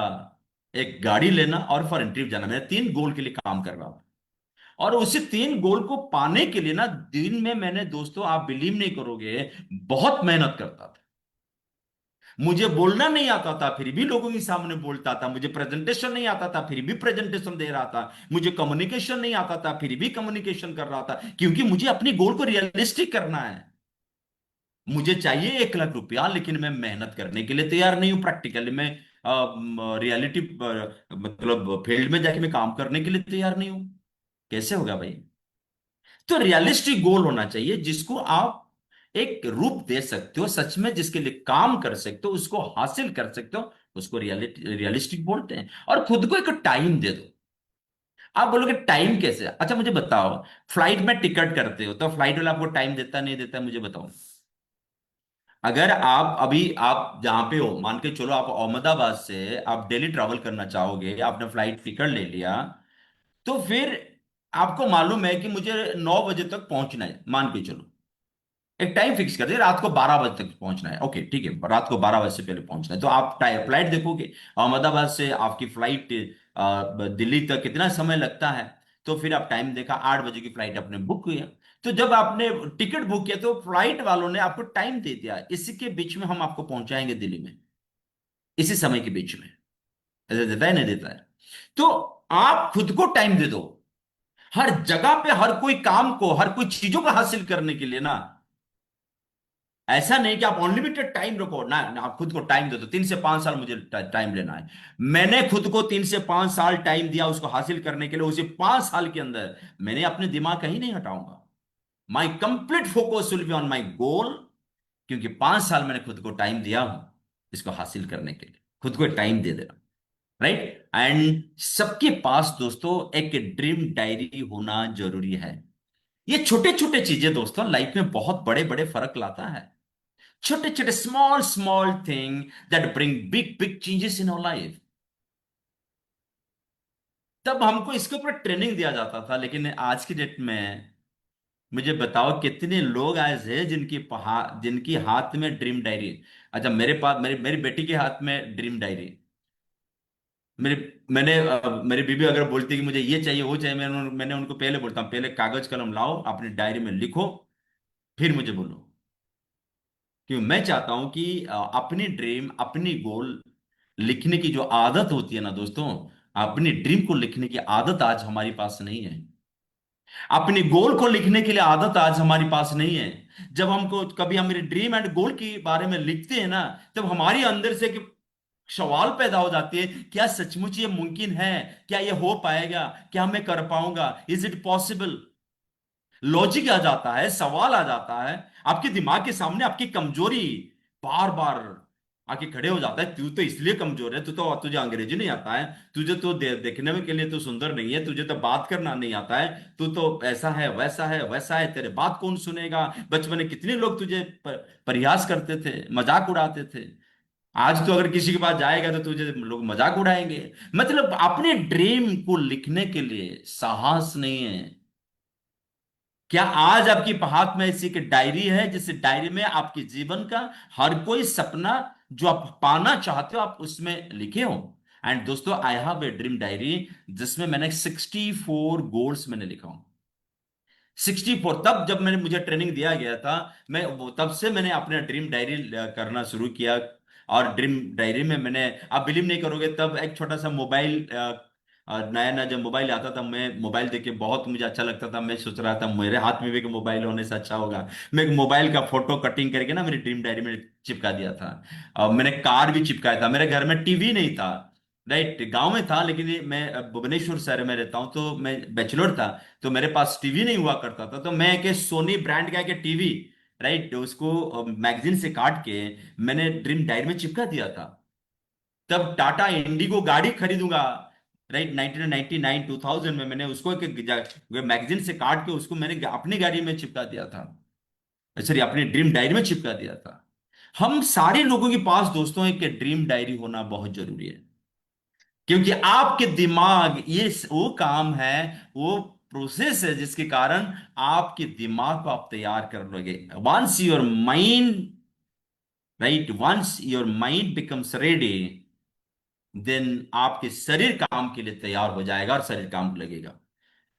एक गाड़ी लेना, और फॉरेन ट्रिप जाना। मैं 3 गोल के लिए काम कर रहा था। और उसी 3 गोल को पाने के लिए ना, दिन में मैंने दोस्तों, आप बिलीव नहीं करोगे, बहुत मेहनत करता था। मुझे बोलना नहीं आता था, फिर भी लोगों के सामने बोलता था। मुझे प्रेजेंटेशन नहीं आता था, फिर भी प्रेजेंटेशन दे रहा था। मुझे कम्युनिकेशन नहीं आता था, फिर भी कम्युनिकेशन कर रहा था, क्योंकि मुझे अपनी गोल को रियलिस्टिक करना है। मुझे चाहिए 1 लाख रुपया, लेकिन मैं मेहनत करने के लिए तैयार नहीं हूं। प्रैक्टिकली मैं रियलिटी मतलब फील्ड में जाके मैं काम करने के लिए तैयार नहीं हूं। कैसे होगा भाई। तो रियलिस्टिक गोल होना चाहिए जिसको आप एक रूप दे सकते हो, सच में जिसके लिए काम कर सकते हो, उसको हासिल कर सकते हो। उसको रियलिस्टिक बोलते हैं। और खुद को एक टाइम दे दो। आप बोलोगे टाइम कैसे, अच्छा मुझे बताओ, फ्लाइट में टिकट करते हो तो फ्लाइट वाला आपको टाइम देता नहीं देता, मुझे बताओ। अगर आप अभी आप जहां पे हो, मान के चलो आप अहमदाबाद से आप दिल्ली ट्रैवल करना चाहोगे, आपने फ्लाइट टिकट ले लिया, तो फिर आपको मालूम है कि मुझे 9 बजे तक पहुंचना है, मान के चलो। एक टाइम फिक्स कर दिया, रात को 12 बजे तक पहुंचना है। ओके ठीक है, रात को 12 बजे से पहले पहुंचना है, तो आप फ्लाइट देखोगे। अहमदाबाद से आपकी फ्लाइट दिल्ली तक कितना समय लगता है। तो फिर आप टाइम देखा, 8 बजे की फ्लाइट आपने बुक किया। तो जब आपने टिकट बुक किया तो फ्लाइट वालों ने आपको टाइम दे दिया, इसी के बीच में हम आपको पहुंचाएंगे दिल्ली में, इसी समय के बीच में। ऐसे देता है नहीं देता है। तो आप खुद को टाइम दे दो। हर जगह पे हर कोई काम को, हर कोई चीजों को हासिल करने के लिए ना, ऐसा नहीं कि आप अनलिमिटेड टाइम रखो ना, आप खुद को टाइम दे दो। 3 से 5 साल मुझे टाइम लेना है। मैंने खुद को 3 से 5 साल टाइम दिया उसको हासिल करने के लिए। उसी 5 साल के अंदर मैंने अपने दिमाग कहीं नहीं हटाऊंगा। My complete focus will be on my goal, क्योंकि 5 साल मैंने खुद को टाइम दिया हूं इसको हासिल करने के लिए। खुद को टाइम दे देना, राइट। एंड सबके पास दोस्तों एक ड्रीम डायरी होना जरूरी है। ये छोटे छोटे चीजें दोस्तों लाइफ में बहुत बड़े बड़े फर्क लाता है। छोटे छोटे small small thing that bring big big changes in our life. तब हमको इसके ऊपर ट्रेनिंग दिया जाता था, लेकिन आज की डेट में मुझे बताओ कितने लोग ऐसे हैं जिनकी हाथ में ड्रीम डायरी। अच्छा मेरे पास, मेरी मेरी बेटी के हाथ में ड्रीम डायरी। मेरी बीबी अगर बोलती है कि मुझे ये चाहिए वो चाहिए, मैंने उनको पहले बोलता हूँ, पहले कागज कलम लाओ, अपनी डायरी में लिखो, फिर मुझे बोलो। क्योंकि मैं चाहता हूं कि अपनी ड्रीम, अपनी गोल लिखने की जो आदत होती है ना दोस्तों, अपनी ड्रीम को लिखने की आदत आज हमारी पास नहीं है। अपनी गोल को लिखने के लिए आदत आज हमारी पास नहीं है। जब हमको कभी हम मेरे ड्रीम एंड गोल के बारे में लिखते हैं ना, तब हमारी अंदर से एक सवाल पैदा हो जाती है, क्या सचमुच ये मुमकिन है? क्या ये हो पाएगा? क्या मैं कर पाऊंगा? Is it possible? लॉजिक आ जाता है, सवाल आ जाता है, आपके दिमाग के सामने आपकी कमजोरी बार बार आके खड़े हो जाता है। तू तो इसलिए कमजोर है, तुझे अंग्रेजी नहीं आता है, तुझे तो देखने में के लिए तो सुंदर नहीं है, तुझे तो बात करना नहीं आता है, तू तो ऐसा है वैसा है वैसा है, तेरे बात कौन सुनेगा? बचपन में कितने लोग तुझे परिहास करते थे, मजाक उड़ाते थे। आज तो अगर किसी के पास जाएगा तो तुझे लोग मजाक उड़ाएंगे। मतलब अपने ड्रीम को लिखने के लिए साहस नहीं है। क्या आज आपकी हाथ में ऐसी एक डायरी है जिस डायरी में आपके जीवन का हर कोई सपना जो आप पाना चाहते हो आप उसमें लिखे हो? एंड दोस्तों I have a dream diary जिसमें मैंने 64 गोल्स मैंने लिखा हूं। 64, तब जब मैंने मुझे ट्रेनिंग दिया गया था, तब से मैंने अपना ड्रीम डायरी करना शुरू किया। और ड्रीम डायरी में मैंने, आप बिलीव नहीं करोगे, तब एक छोटा सा मोबाइल, नया नया जब मोबाइल आता था, मैं मोबाइल देख के बहुत मुझे अच्छा लगता था। मैं सोच रहा था मेरे हाथ में भी एक मोबाइल होने से अच्छा होगा। मैं एक मोबाइल का फोटो कटिंग करके ना मेरी ड्रीम डायरी में चिपका दिया था। मैंने कार भी चिपकाया था। मेरे घर में टीवी नहीं था, राइट, गांव में था, लेकिन मैं भुवनेश्वर शहर में रहता हूं, तो मैं बैचलर था, तो मेरे पास टीवी नहीं हुआ करता था। तो मैं एक सोनी ब्रांड का एक टीवी, राइट, उसको मैगजीन से काट के मैंने ड्रीम डायरी में चिपका दिया था। तब टाटा इंडिगो गाड़ी खरीदूंगा, राइट, 1999 2000 में मैंने उसको एक मैगजीन से काट के उसको मैंने अपनी गाड़ी में चिपका दिया था, सॉरी अपनी ड्रीम डायरी में चिपका दिया था। हम सारे लोगों के पास दोस्तों एक ड्रीम डायरी होना बहुत जरूरी है, क्योंकि आपके दिमाग, ये वो काम है, वो प्रोसेस है जिसके कारण आपके दिमाग को आप तैयार कर लोगे। Once your mind, right, once your mind becomes ready, then आपके शरीर काम के लिए तैयार हो जाएगा और शरीर काम लगेगा।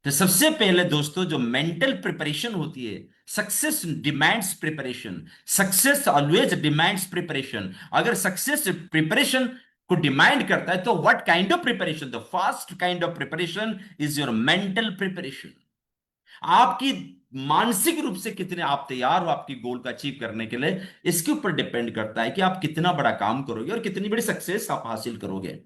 तो सबसे पहले दोस्तों जो मेंटल प्रिपरेशन होती है, success demands preparation. Success always demands preparation. अगर सक्सेस प्रिपरेशन को डिमांड करता है तो what kind of preparation? The first kind of preparation is your mental preparation. आपकी मानसिक रूप से कितने आप तैयार हो आपकी गोल को अचीव करने के लिए, इसके ऊपर डिपेंड करता है कि आप कितना बड़ा काम करोगे और कितनी बड़ी सक्सेस आप हासिल करोगे।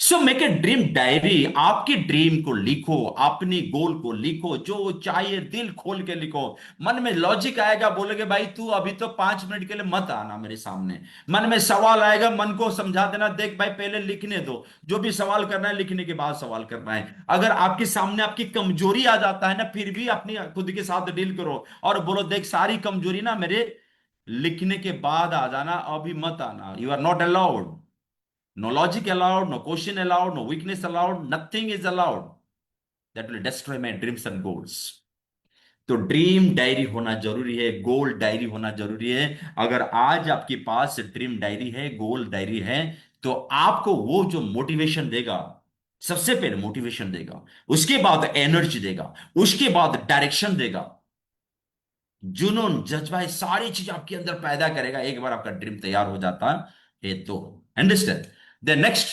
So make a dream diary. आपकी ड्रीम को लिखो, अपनी गोल को लिखो, जो चाहिए दिल खोल के लिखो। मन में लॉजिक आएगा, बोलोगे भाई तू अभी तो 5 मिनट के लिए मत आना मेरे सामने। मन में सवाल आएगा, मन को समझा देना, देख भाई पहले लिखने दो, जो भी सवाल करना है लिखने के बाद सवाल करना है। अगर आपके सामने आपकी कमजोरी आ जाता है ना, फिर भी अपनी खुद के साथ डील करो और बोलो देख सारी कमजोरी ना मेरे लिखने के बाद आ जाना, अभी मत आना। You are not allowed. No logic allowed, no question allowed, no weakness allowed, nothing is allowed that will destroy my dreams and goals. तो ड्रीम डायरी होना जरूरी है, गोल डायरी होना जरूरी है। अगर आज आपके पास ड्रीम डायरी है, गोल डायरी है, तो आपको वो जो मोटिवेशन देगा, सबसे पहले मोटिवेशन देगा, उसके बाद एनर्जी देगा, उसके बाद डायरेक्शन देगा, जुनून, जज्बा, ये सारी चीज आपके अंदर पैदा करेगा एक बार आपका ड्रीम तैयार हो जाता है तो। Understand? The next,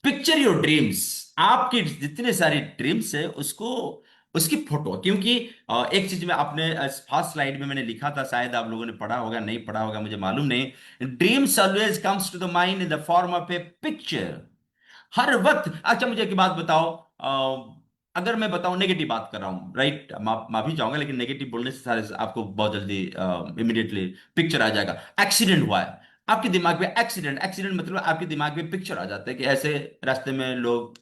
picture your dreams. आपके जितने सारे ड्रीम्स है उसको, उसकी फोटो, क्योंकि एक चीज में आपने फर्स्ट स्लाइड में मैंने लिखा था, शायद आप लोगों ने पढ़ा होगा, नहीं पढ़ा होगा मुझे मालूम नहीं। Dreams always comes to the mind in the form of a picture. हर वक्त, अच्छा मुझे एक बात बताओ, अगर मैं बताऊं नेगेटिव बात कर रहा हूं, राइट, माफी चाहूंगा, लेकिन नेगेटिव बोलने से सारे आपको बहुत जल्दी इमीडिएटली पिक्चर आ जाएगा। एक्सीडेंट हुआ है आपके दिमाग में, एक्सीडेंट, एक्सीडेंट मतलब आपके दिमाग में पिक्चर आ जाता है कि ऐसे रास्ते में लोग,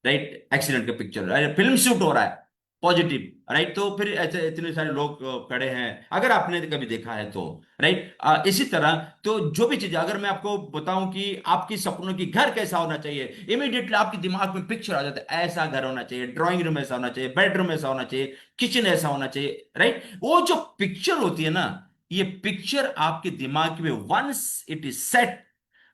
राइट, एक्सीडेंट का पिक्चर, फिल्म शूट हो रहा है, पॉजिटिव, राइट, तो फिर ऐसे इतने सारे लोग खड़े हैं, अगर आपने कभी देखा है तो, राइट। इसी तरह तो जो भी चीज, अगर मैं आपको बताऊं कि आपकी सपनों की घर कैसा होना चाहिए, इमीडिएटली आपके दिमाग में पिक्चर आ जाता है, ऐसा घर होना चाहिए, ड्राइंग रूम ऐसा होना चाहिए, बेडरूम ऐसा होना चाहिए, किचन ऐसा होना चाहिए, राइट। वो जो पिक्चर होती है ना, ये पिक्चर आपके दिमाग में once it is set,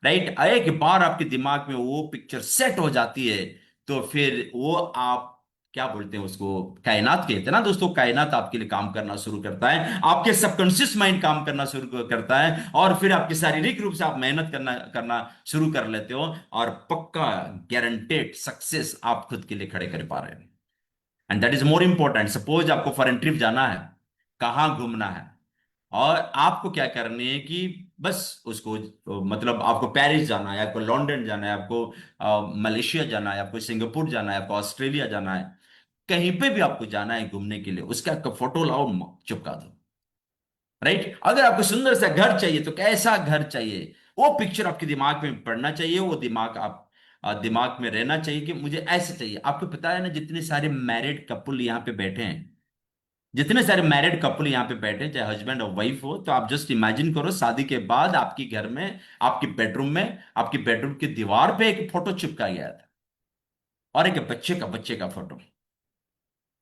right, एक बार आपके दिमाग में वो पिक्चर सेट हो जाती है, तो फिर वो आप क्या बोलते हैं उसको, कायनात कहते हैं ना दोस्तों, कायनात आपके लिए काम करना शुरू करता है, आपके सबकॉन्शियस माइंड काम करना शुरू करता है, और फिर आपके शारीरिक रूप से आप मेहनत करना करना शुरू कर लेते हो, और पक्का गारंटेड सक्सेस आप खुद के लिए खड़े कर पा रहे हैं। And that is more important. Suppose आपको फॉरेन ट्रिप जाना है, कहाँ घूमना है, और आपको क्या करनी है कि बस उसको, मतलब आपको पेरिस जाना है, आपको लंदन जाना है, आपको मलेशिया जाना है, आपको सिंगापुर जाना है, आपको ऑस्ट्रेलिया जाना है, कहीं पे भी आपको जाना है घूमने के लिए, उसका आपका फोटो लाओ, चिपका दो, राइट। अगर आपको सुंदर सा घर चाहिए तो कैसा घर चाहिए, वो पिक्चर आपके दिमाग में पड़ना चाहिए, वो दिमाग आप दिमाग में रहना चाहिए कि मुझे ऐसे चाहिए। आपको पता है ना, जितने सारे मैरिड कपल यहाँ पे बैठे हैं, जितने सारे मैरिड कपल यहाँ पे बैठे हैं, चाहे हस्बैंड और वाइफ हो, तो आप जस्ट इमेजिन करो, शादी के बाद आपके घर में, आपके बेडरूम में, आपकी बेडरूम की दीवार पे एक फोटो चिपका गया था, और एक बच्चे का फोटो।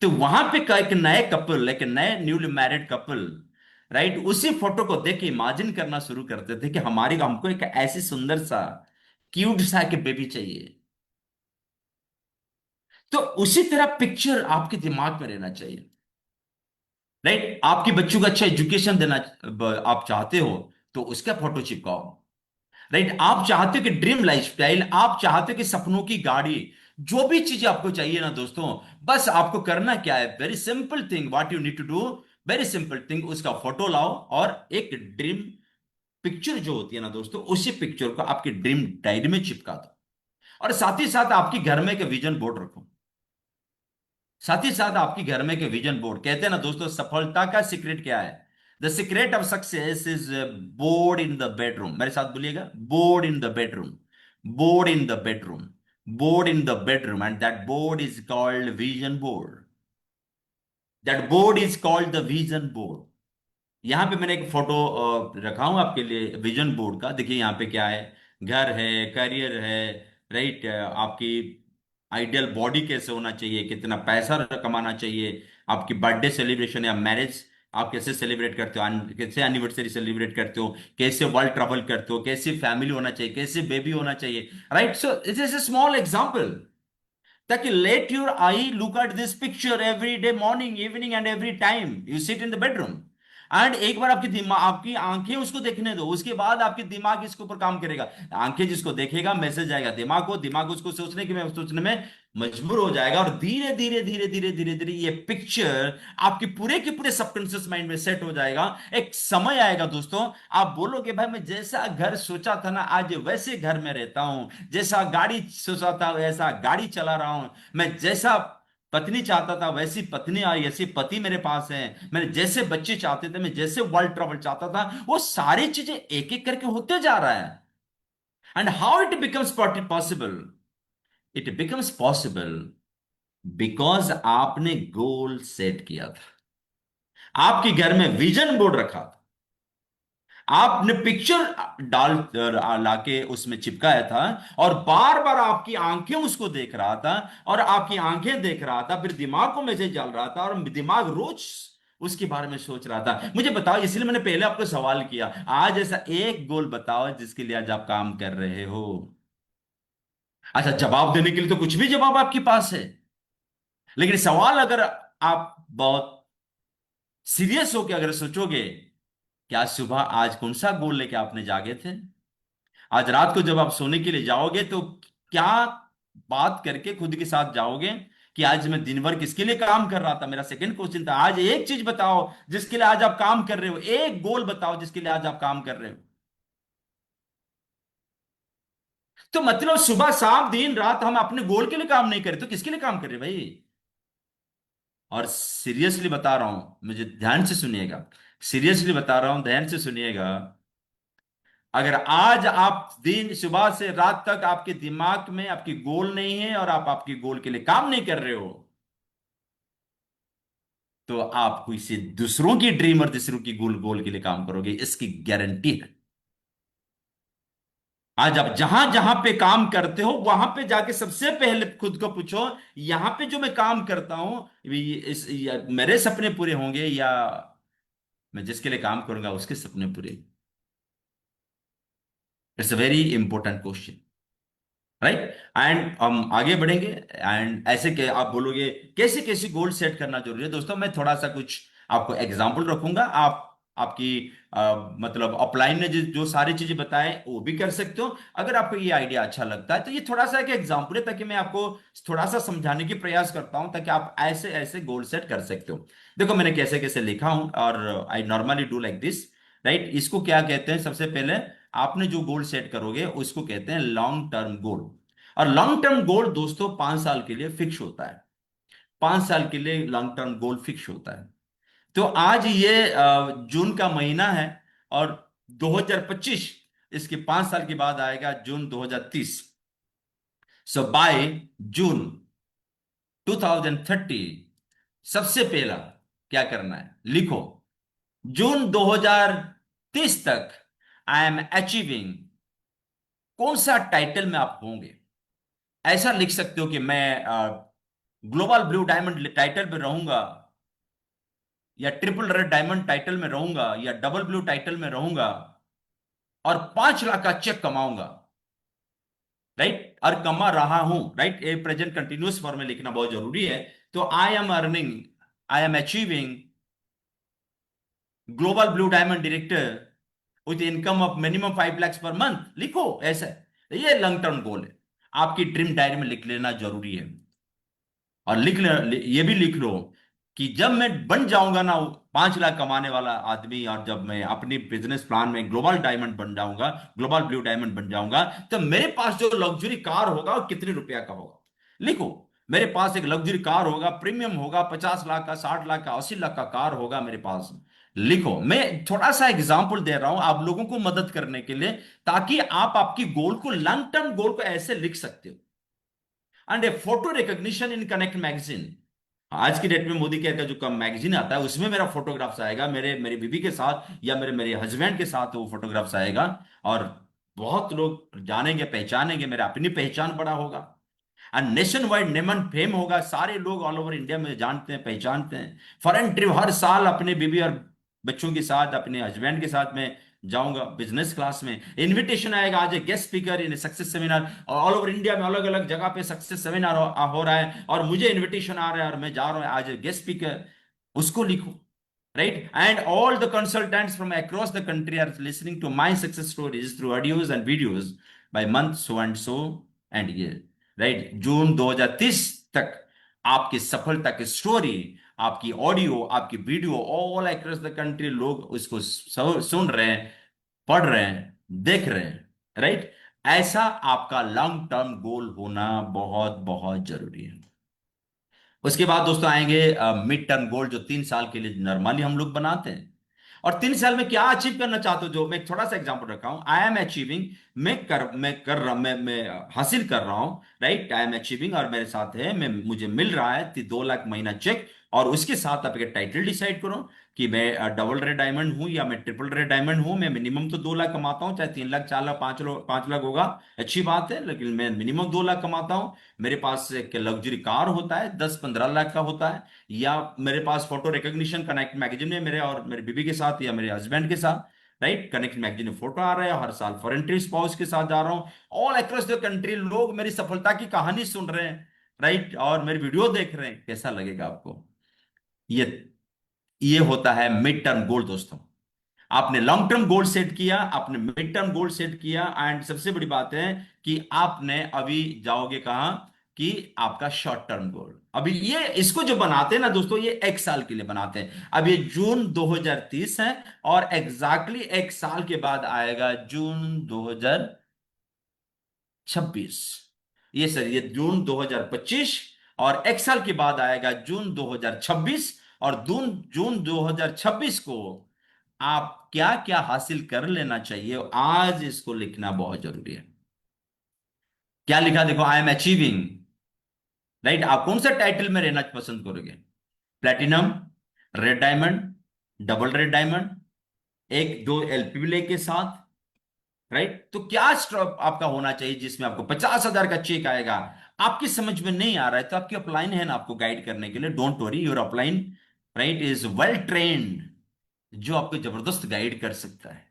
तो वहां पे एक नए कपल, एक नए न्यूली मैरिड कपल, राइट, उसी फोटो को देख के इमेजिन करना शुरू करते थे कि हमारी, हमको एक ऐसी सुंदर सा क्यूट सा के बेबी चाहिए। तो उसी तरह पिक्चर आपके दिमाग में रहना चाहिए, राइट। आपकी बच्चों को अच्छा एजुकेशन देना आप चाहते हो, तो उसका फोटो चिपकाओ, राइट। आप चाहते हो कि ड्रीम लाइफस्टाइल, आप चाहते हो कि सपनों की गाड़ी, जो भी चीजें आपको चाहिए ना दोस्तों, बस आपको करना क्या है, very simple thing, what you need to do, very simple thing, उसका फोटो लाओ और एक ड्रीम पिक्चर जो होती है ना दोस्तों, उसी पिक्चर को आपकी ड्रीम डायरी में चिपका दो। और साथ ही साथ आपकी घर में एक विजन बोर्ड रखो। साथ ही साथ आपकी घर में एक विजन बोर्ड, कहते हैं ना दोस्तों, सफलता का सीक्रेट क्या है? The secret of success is board in the bedroom. मेरे साथ बोलिएगा, board in the bedroom, board in the bedroom, board in the bedroom, and that board is called vision board. That board is called the vision board. यहां पे मैंने एक photo रखा हूं आपके लिए विजन बोर्ड का। देखिए यहां पे क्या है, घर है, करियर है, राइट, आपकी आइडियल बॉडी कैसे होना चाहिए, कितना पैसा कमाना चाहिए, आपकी बर्थडे सेलिब्रेशन या मैरिज आप कैसे सेलिब्रेट करते हो, कैसे एनिवर्सरी सेलिब्रेट करते हो, कैसे वर्ल्ड ट्रैवल करते हो, कैसी फैमिली होना चाहिए, कैसे बेबी होना चाहिए, right. So it is a small example, ताकि let your eye look at this picture every day, morning, evening and every time you sit in the bedroom. And एक बार आपकी दिमाग, आपकी आंखें उसको देखने दो, उसके बाद आपके दिमाग इसके ऊपर काम करेगा। आंखें जिसको देखेगा, मैसेज आएगा दिमाग को, दिमाग उसको सोचने में मजबूर हो जाएगा, और धीरे धीरे धीरे धीरे धीरे धीरे ये पिक्चर आपके पूरे के पूरे सबकॉन्शियस माइंड में सेट हो जाएगा। एक समय आएगा दोस्तों, आप बोलोगे भाई मैं जैसा घर सोचा था ना, आज वैसे घर में रहता हूं, जैसा गाड़ी सोचा था वैसा गाड़ी चला रहा हूं, मैं जैसा पत्नी चाहता था वैसी पत्नी आई, ऐसी पति मेरे पास है, मैंने जैसे बच्चे चाहते थे, मैं जैसे वर्ल्ड ट्रैवल चाहता था, वो सारी चीजें एक एक करके होते जा रहा है। And how it becomes possible? It becomes possible because आपने गोल सेट किया था, आपके घर में विजन बोर्ड रखा था, आपने पिक्चर डाल लाके उसमें चिपकाया था, और बार बार आपकी आंखें उसको देख रहा था, और आपकी आंखें देख रहा था, फिर दिमाग को मैसेज डाल रहा था, और दिमाग रोज उसके बारे में सोच रहा था। मुझे बताओ, इसलिए मैंने पहले आपको सवाल किया, आज ऐसा एक गोल बताओ जिसके लिए आज आप काम कर रहे हो। अच्छा, जवाब देने के लिए तो कुछ भी जवाब आपके पास है, लेकिन सवाल अगर आप बहुत सीरियस होकर अगर सोचोगे कि आज सुबह आज कौन सा गोल लेके आपने जागे थे, आज रात को जब आप सोने के लिए जाओगे तो क्या बात करके खुद के साथ जाओगे कि आज मैं दिन भर किसके लिए काम कर रहा था? मेरा सेकंड क्वेश्चन था, आज एक चीज बताओ जिसके लिए आज आप काम कर रहे हो, एक गोल बताओ जिसके लिए आज आप काम कर रहे हो। तो मतलब सुबह शाम दिन रात हम अपने गोल के लिए काम नहीं कर रहे तो किसके लिए काम कर रहे भाई? और सीरियसली बता रहा हूं, मुझे ध्यान से सुनिएगा, सीरियसली बता रहा हूं, ध्यान से सुनिएगा, अगर आज आप दिन सुबह से रात तक आपके दिमाग में आपकी गोल नहीं है और आप आपके गोल के लिए काम नहीं कर रहे हो, तो आप किसी दूसरों की ड्रीम और दूसरों की गोल गोल के लिए काम करोगे, इसकी गारंटी है। आज आप जहां जहां पे काम करते हो वहां पे जाके सबसे पहले खुद को पूछो, यहां पे जो मैं काम करता हूं, मेरे सपने पूरे होंगे, या मैं जिसके लिए काम करूंगा उसके सपने पूरे? It's a very important question, right. And हम आगे बढ़ेंगे, एंड ऐसे के आप बोलोगे कैसे कैसे गोल सेट करना जरूरी है दोस्तों, मैं थोड़ा सा कुछ आपको एग्जांपल रखूंगा, आप आपकी मतलब अपलाइन ने जो सारी चीजें बताएं वो भी कर सकते हो। अगर आपको ये आइडिया अच्छा लगता है तो ये थोड़ा सा एक एग्जांपल है, ताकि मैं आपको थोड़ा सा समझाने की प्रयास करता हूं, ताकि आप ऐसे ऐसे गोल सेट कर सकते हो। देखो मैंने कैसे कैसे लिखा हूं, और I normally do like this, right. इसको क्या कहते हैं, सबसे पहले आपने जो गोल सेट करोगे उसको कहते हैं लॉन्ग टर्म गोल। और लॉन्ग टर्म गोल दोस्तों 5 साल के लिए फिक्स होता है, 5 साल के लिए लॉन्ग टर्म गोल फिक्स होता है। तो आज ये जून का महीना है, और 2025, इसके 5 साल के बाद आएगा जून 2030। सो बाय जून 2030 सबसे पहला क्या करना है, लिखो, जून 2030 तक आई एम अचीविंग, कौन सा टाइटल में आप होंगे। ऐसा लिख सकते हो कि मैं ग्लोबल ब्लू डायमंड टाइटल पे रहूंगा, या ट्रिपल रेड डायमंड टाइटल में रहूंगा, या डबल ब्लू टाइटल में रहूंगा, और 5 लाख का चेक कमाऊंगा। राइट, और कमा रहा हूं, राइट, ए प्रेजेंट कंटिन्यूअस फॉर्म में लिखना बहुत जरूरी है। तो I am earning, I am achieving global blue diamond director with income of minimum 5 lakhs per month, लिखो ऐसा। ये लॉन्ग टर्म गोल है, आपकी ड्रीम डायरी में लिख लेना जरूरी है। और ये भी लिख लो कि जब मैं बन जाऊंगा ना 5 लाख कमाने वाला आदमी, और जब मैं अपनी बिजनेस प्लान में ग्लोबल डायमंड बन जाऊंगा, ग्लोबल ब्लू डायमंड बन जाऊंगा, तो मेरे पास जो लग्जरी कार होगा वो कितने रुपया का होगा। लिखो, मेरे पास एक लग्जरी कार होगा, प्रीमियम होगा, 50 लाख का, 60 लाख का, 80 लाख का कार होगा मेरे पास। लिखो, मैं थोड़ा सा एग्जाम्पल दे रहा हूं आप लोगों को मदद करने के लिए, ताकि आप आपकी गोल को, लॉन्ग टर्म गोल को ऐसे लिख सकते हो। And A photo recognition in connect magazine, आज की डेट में मोदी केयर का जो कम मैगजीन आता है उसमें मेरा फोटोग्राफ्स आएगा, मेरे मेरी बीवी के साथ या मेरे मेरे हस्बैंड के साथ वो फोटोग्राफ्स आएगा। और बहुत लोग जानेंगे, पहचानेंगे, मेरा अपनी पहचान बड़ा होगा। And nation wide Neyman fame होगा, सारे लोग ऑल ओवर इंडिया में जानते हैं, पहचानते हैं। फॉरेन ट्रिप हर साल अपने बीवी और बच्चों के साथ, अपने हस्बैंड के साथ में जाऊंगा बिजनेस क्लास में। इनविटेशन आएगा, आज guest speaker in success seminar, और ऑल ओवर इंडिया में अलग अलग जगह पे सक्सेस सेमिनार हो रहा है, और मुझे इनविटेशन आ रहा है और मैं जा रहा हूं आज गेस्ट स्पीकर। उसको लिखो, right, and all the consultants from across the country are listening to my success stories through audios and videos by month so and so and year, right। जून 2030 तक आपकी सफलता की स्टोरी, आपकी ऑडियो, आपकी video all across the country लोग उसको सुन रहे हैं, पढ़ रहे हैं, देख रहे हैं, राइट। ऐसा आपका लॉन्ग टर्म गोल होना बहुत बहुत जरूरी है। उसके बाद दोस्तों आएंगे मिड टर्म गोल, जो 3 साल के लिए नॉर्मली हम लोग बनाते हैं। और 3 साल में क्या अचीव करना चाहते हो, जो मैं थोड़ा सा एग्जांपल रखा हूं, आई एम अचीविंग, मैं कर रहा, मैं हासिल कर रहा हूं, राइट, आई एम अचीविंग, और मेरे साथ है, मैं मुझे मिल रहा है 2 लाख महीना चेक। और उसके साथ आप एक टाइटल डिसाइड करो कि मैं डबल रेड डायमंड हूं या मैं ट्रिपल रेड डायमंड हूं। मैं मिनिमम तो 2 लाख कमाता हूं, चाहे 3 लाख, 4 लाख, 5 लाख होगा, अच्छी बात है, लेकिन मैं मिनिमम 2 लाख कमाता हूं। मेरे पास एक लग्जरी कार होता है, 10-15 लाख का होता है, या मेरे पास फोटो रिकॉग्निशन कनेक्ट मैगजीन में मेरे और मेरे बीबी के साथ या मेरे हस्बैंड के साथ, राइट, कनेक्ट मैगजीन में फोटो आ रहा है। हर साल फॉरेन ट्रिप स्पाउस के साथ जा रहा हूं, ऑल अक्रॉस द कंट्री लोग मेरी सफलता की कहानी सुन रहे हैं, राइट, और मेरी वीडियो देख रहे हैं। कैसा लगेगा आपको? ये ये होता है मिड टर्म गोल दोस्तों। आपने लॉन्ग टर्म गोल सेट किया, आपने मिड टर्म गोल सेट किया, एंड सबसे बड़ी बात है कि आपने अभी जाओगे कहां, कि आपका शॉर्ट टर्म गोल। अभी ये इसको जो बनाते हैं ना दोस्तों, ये 1 साल के लिए बनाते हैं। अब ये जून 2030 है, और एग्जैक्टली 1 साल के बाद आएगा जून 2026। ये सर, ये जून 2025, और 1 साल के बाद आएगा जून 2026। और जून जून 2026 को आप क्या क्या हासिल कर लेना चाहिए, आज इसको लिखना बहुत जरूरी है। क्या लिखा देखो, आई एम अचीविंग, राइट। आप कौन सा टाइटल में रहना पसंद करोगे? Platinum, red diamond, double red diamond, 1-2 एलपीबीए के साथ, राइट। तो क्या स्ट्रॉप आपका होना चाहिए जिसमें आपको 50,000 का चेक आएगा? आपकी समझ में नहीं आ रहा है तो आपकी अपलाइन है ना आपको गाइड करने के लिए, don't worry, your upline, right, is well trained, जो आपको जबरदस्त गाइड कर सकता है।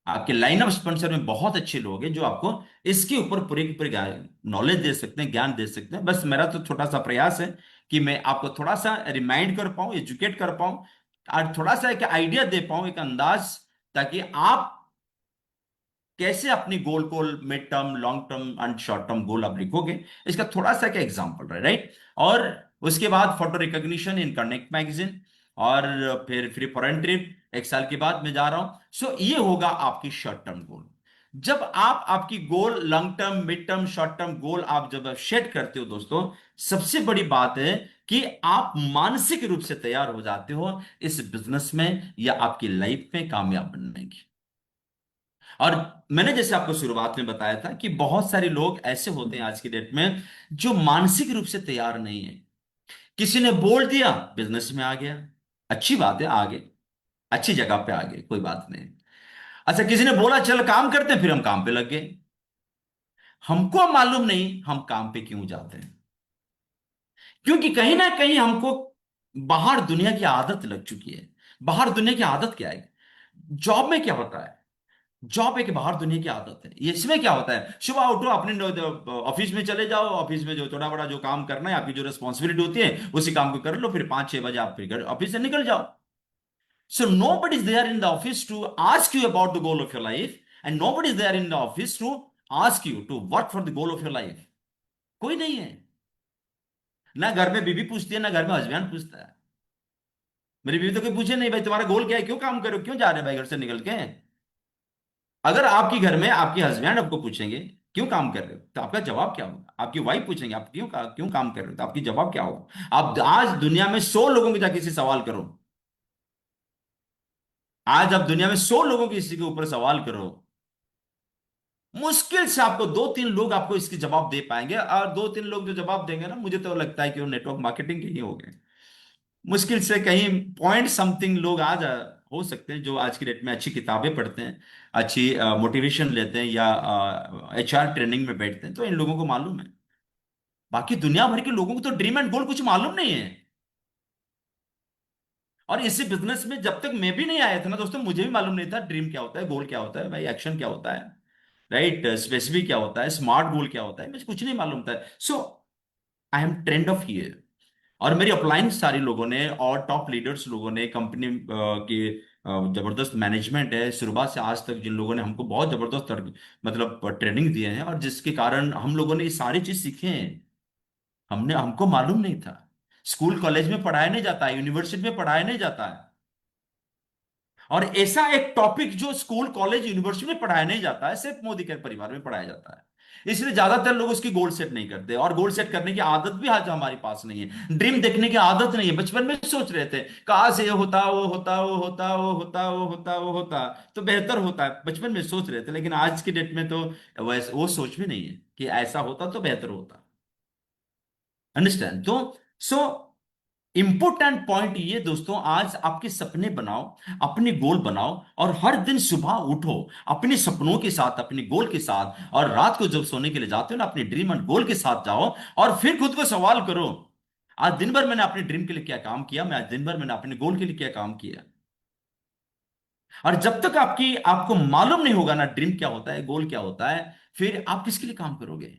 आपके लाइन ऑफ स्पॉन्सर में बहुत अच्छे लोग हैं जो आपको इसके ऊपर पूरे की पूरी नॉलेज दे सकते हैं, ज्ञान दे सकते हैं। बस मेरा तो छोटा सा प्रयास है कि मैं आपको थोड़ा सा रिमाइंड कर पाऊं, एजुकेट कर पाऊं, और थोड़ा सा एक आइडिया दे पाऊं, एक अंदाज, ताकि आप कैसे अपनी गोल को mid term, long term and short term goal आप लिखोगे, इसका थोड़ा सा क्या एग्जांपल है, राइट। और उसके बाद फोटो रिकॉग्निशन इन कनेक्ट मैगजीन, और फिर फ्री फॉरेन ट्रिप 1 साल के बाद मैं जा रहा हूं। सो ये होगा आपकी शॉर्ट टर्म गोल। जब आप आपकी goal, long term, mid term, short term goal आप जब सेट करते हो दोस्तों, सबसे बड़ी बात है कि आप मानसिक रूप से तैयार हो जाते हो इस बिजनेस में या आपकी लाइफ में कामयाब बनने की। और मैंने जैसे आपको शुरुआत में बताया था कि बहुत सारे लोग ऐसे होते हैं आज की डेट में जो मानसिक रूप से तैयार नहीं है। किसी ने बोल दिया, बिजनेस में आ गया, अच्छी बात है, आगे अच्छी जगह पे आ गए, कोई बात नहीं। अच्छा, किसी ने बोला चल काम करते हैं, फिर हम काम पे लग गए। हमको मालूम नहीं हम काम पे क्यों जाते हैं, क्योंकि कहीं ना कहीं हमको बाहर दुनिया की आदत लग चुकी है। बाहर दुनिया की आदत क्या है? जॉब में क्या होता है, जॉब एक बाहर दुनिया की आदत है। ये इसमें क्या होता है, सुबह उठो, अपने ऑफिस में चले जाओ, ऑफिस में जो थोड़ा बड़ा जो काम करना है, आपकी जो रिस्पॉन्सिबिलिटी होती है उसी काम को कर लो, फिर 5-6 बजे आप फिर ऑफिस से निकल जाओ। So nobody is there in the office to ask you about the goal of your life, and nobody is there in the office to ask you to work for the goal of your life. कोई नहीं है। ना घर में बीवी पूछती है, ना घर में हस्बैंड पूछता है। मेरी बीवी तो कोई पूछे नहीं, भाई तुम्हारा गोल क्या है, क्यों काम करो, क्यों जा रहे हैं भाई घर से निकल के। अगर आपकी घर में आपके हस्बैंड आपको पूछेंगे क्यों काम कर रहे हो, तो आपका जवाब क्या होगा। आपकी वाइफ पूछेंगे आप क्यों काम कर रहे हो, तो आपकी जवाब क्या होगा। आप आज दुनिया में 100 लोगों को जाके से सवाल करो, आज आप दुनिया में 100 लोगों की इसी के ऊपर सवाल करो, मुश्किल से आपको 2-3 लोग आपको इसके जवाब दे पाएंगे। और 2-3 लोग जो जवाब देंगे ना, मुझे तो लगता है कि वो नेटवर्क मार्केटिंग के ही हो गए। मुश्किल से कहीं पॉइंट समथिंग लोग आज हो सकते हैं जो आज की डेट में अच्छी किताबें पढ़ते हैं, अच्छी मोटिवेशन लेते हैं, या HR ट्रेनिंग में बैठते हैं, तो इन लोगों को मालूम है। बाकी दुनिया भर के लोगों को तो ड्रीम एंड गोल कुछ मालूम नहीं है। और इसी बिजनेस में जब तक मैं भी नहीं आया था ना दोस्तों, मुझे भी मालूम नहीं था ड्रीम क्या होता है, गोल क्या होता है, भाई एक्शन क्या होता है, राइट, स्पेसिफिक क्या होता है, स्मार्ट गोल क्या होता है, मुझे कुछ नहीं मालूम था। So I am trained of year. और मेरी अपलाइन सारी लोगों ने और टॉप लीडर्स लोगों ने, कंपनी के जबरदस्त मैनेजमेंट है शुरुआत से आज तक, जिन लोगों ने हमको बहुत जबरदस्त मतलब ट्रेनिंग दिए हैं, और जिसके कारण हम लोगों ने ये सारी चीज सीखे हैं। हमको मालूम नहीं था। स्कूल कॉलेज में पढ़ाया नहीं जाता है, यूनिवर्सिटी में पढ़ाया नहीं जाता है। और ऐसा एक टॉपिक जो स्कूल कॉलेज यूनिवर्सिटी में पढ़ाया नहीं जाता है, सिर्फ मोदी के परिवार में पढ़ाया जाता है। इसलिए ज्यादातर लोग उसकी गोल सेट नहीं करते, और गोल सेट करने की आदत भी आज हमारे पास नहीं है। ड्रीम देखने की आदत नहीं है। बचपन में सोच रहे थे काश ये होता, वो होता, वो होता, वो होता, वो होता, वो होता तो बेहतर होता है, बचपन में सोच रहे थे। लेकिन आज की डेट में तो वैसे वो सोच भी नहीं है कि ऐसा होता तो बेहतर होता। अंडरस्टैंड। तो सो इंपोर्टेंट पॉइंट ये दोस्तों, आज आपके सपने बनाओ, अपने गोल बनाओ, और हर दिन सुबह उठो अपने सपनों के साथ, अपने गोल के साथ, और रात को जब सोने के लिए जाते हो ना, अपने ड्रीम एंड गोल के साथ जाओ। और फिर खुद को सवाल करो, आज दिन भर मैंने अपने ड्रीम के लिए क्या काम किया, मैं आज दिन भर मैंने अपने गोल के लिए क्या काम किया। और जब तक आपको मालूम नहीं होगा ना ड्रीम क्या होता है, गोल क्या होता है, फिर आप किसके लिए काम करोगे।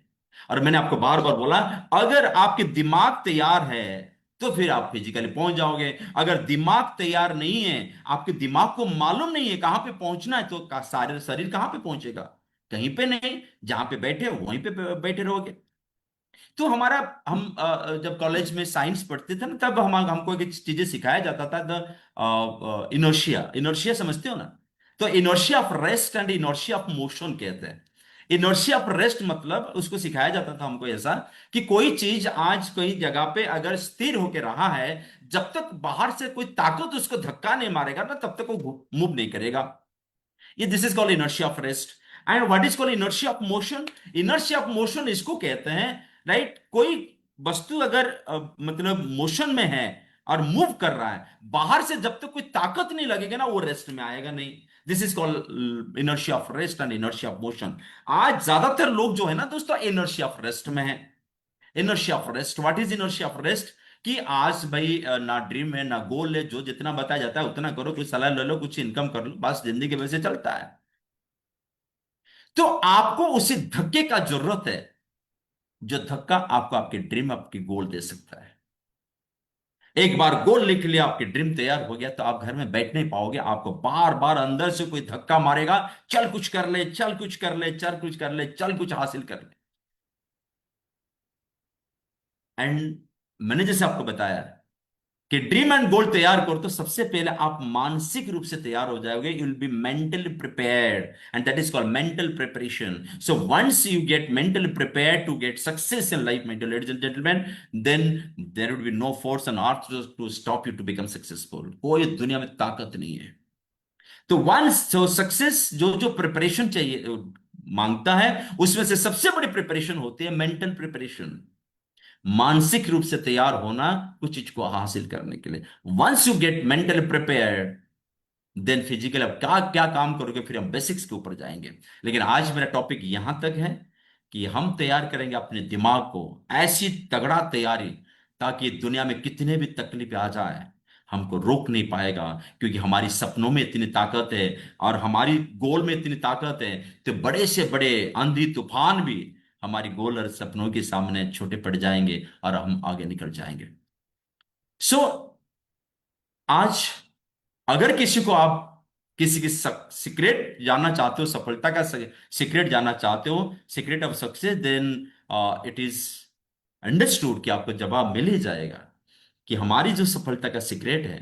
और मैंने आपको बार बार बोला, अगर आपके दिमाग तैयार है तो फिर आप फिजिकली पहुंच जाओगे। अगर दिमाग तैयार नहीं है, आपके दिमाग को मालूम नहीं है कहां पे पहुंचना है, तो सारे शरीर कहां पे पहुंचेगा, कहीं पे नहीं। जहां पे बैठे हो वहीं पे बैठे रहोगे। तो हमारा हम जब कॉलेज में साइंस पढ़ते थे ना, तब हमको एक चीजें सिखाया जाता था, द इनर्शिया। इनर्शिया समझते हो ना। तो inertia of rest and inertia of motion कहते हैं। इनर्शिया ऑफ रेस्ट मतलब उसको सिखाया जाता था हमको ऐसा, कि कोई चीज आज कोई जगह पे अगर स्थिर होकर रहा है, जब तक बाहर से कोई ताकत उसको धक्का नहीं मारेगा ना, तब तक वो मूव नहीं करेगा। ये this is called inertia of rest. And what is called inertia of motion. Inertia of motion इसको कहते हैं, राइट, कोई वस्तु अगर मतलब मोशन में है और मूव कर रहा है, बाहर से जब तक कोई ताकत नहीं लगेगा ना, वो रेस्ट में आएगा नहीं। This is called inertia of rest and inertia of motion. आज ज्यादातर लोग जो है ना दोस्तों, इनर्शिया ऑफ रेस्ट में है। Inertia of rest, what is inertia of rest, कि आज भाई ना ड्रीम है ना गोल है, जो जितना बताया जाता है उतना करो, कुछ सलाह ले लो, कुछ इनकम कर लो, बस जिंदगी वैसे चलता है। तो आपको उसी धक्के का जरूरत है, जो धक्का आपको आपके ड्रीम, आपके गोल दे सकता है। एक बार गोल लिख लिया, आपकी ड्रीम तैयार हो गया, तो आप घर में बैठ नहीं पाओगे, आपको बार बार अंदर से कोई धक्का मारेगा, चल कुछ कर ले, चल कुछ कर ले, चल कुछ कर ले, चल कुछ हासिल कर ले। एंड मैंने जैसे आपको बताया कि ड्रीम एंड गोल तैयार करो, तो सबसे पहले आप मानसिक रूप से तैयार हो जाओगे। You will be mentally prepared, and that is called mental preparation. So once you get mentally prepared to get success in life, my dear ladies and gentleman, then there would be no force on earth to stop you to become successful. कोई दुनिया में ताकत नहीं है। तो once जो success, जो जो प्रिपरेशन चाहिए मांगता है, उसमें से सबसे बड़ी प्रिपरेशन होती है मेंटल प्रिपरेशन। मानसिक रूप से तैयार होना कुछ चीज को हासिल करने के लिए। Once you get mentally prepared, then physical अब क्या क्या काम करोगे, फिर हम बेसिक्स के ऊपर जाएंगे। लेकिन आज मेरा टॉपिक यहां तक है कि हम तैयार करेंगे अपने दिमाग को, ऐसी तगड़ा तैयारी, ताकि दुनिया में कितने भी तकलीफ आ जाए, हमको रोक नहीं पाएगा, क्योंकि हमारी सपनों में इतनी ताकत है और हमारी गोल में इतनी ताकत है। तो बड़े से बड़े आंधी तूफान भी हमारी गोल और सपनों के सामने छोटे पड़ जाएंगे और हम आगे निकल जाएंगे। सो आज अगर किसी को आप किसी की सीक्रेट जानना चाहते हो, सफलता का सीक्रेट जानना चाहते हो, secret of success, then it is understood कि आपको जवाब मिल ही जाएगा कि हमारी जो सफलता का सीक्रेट है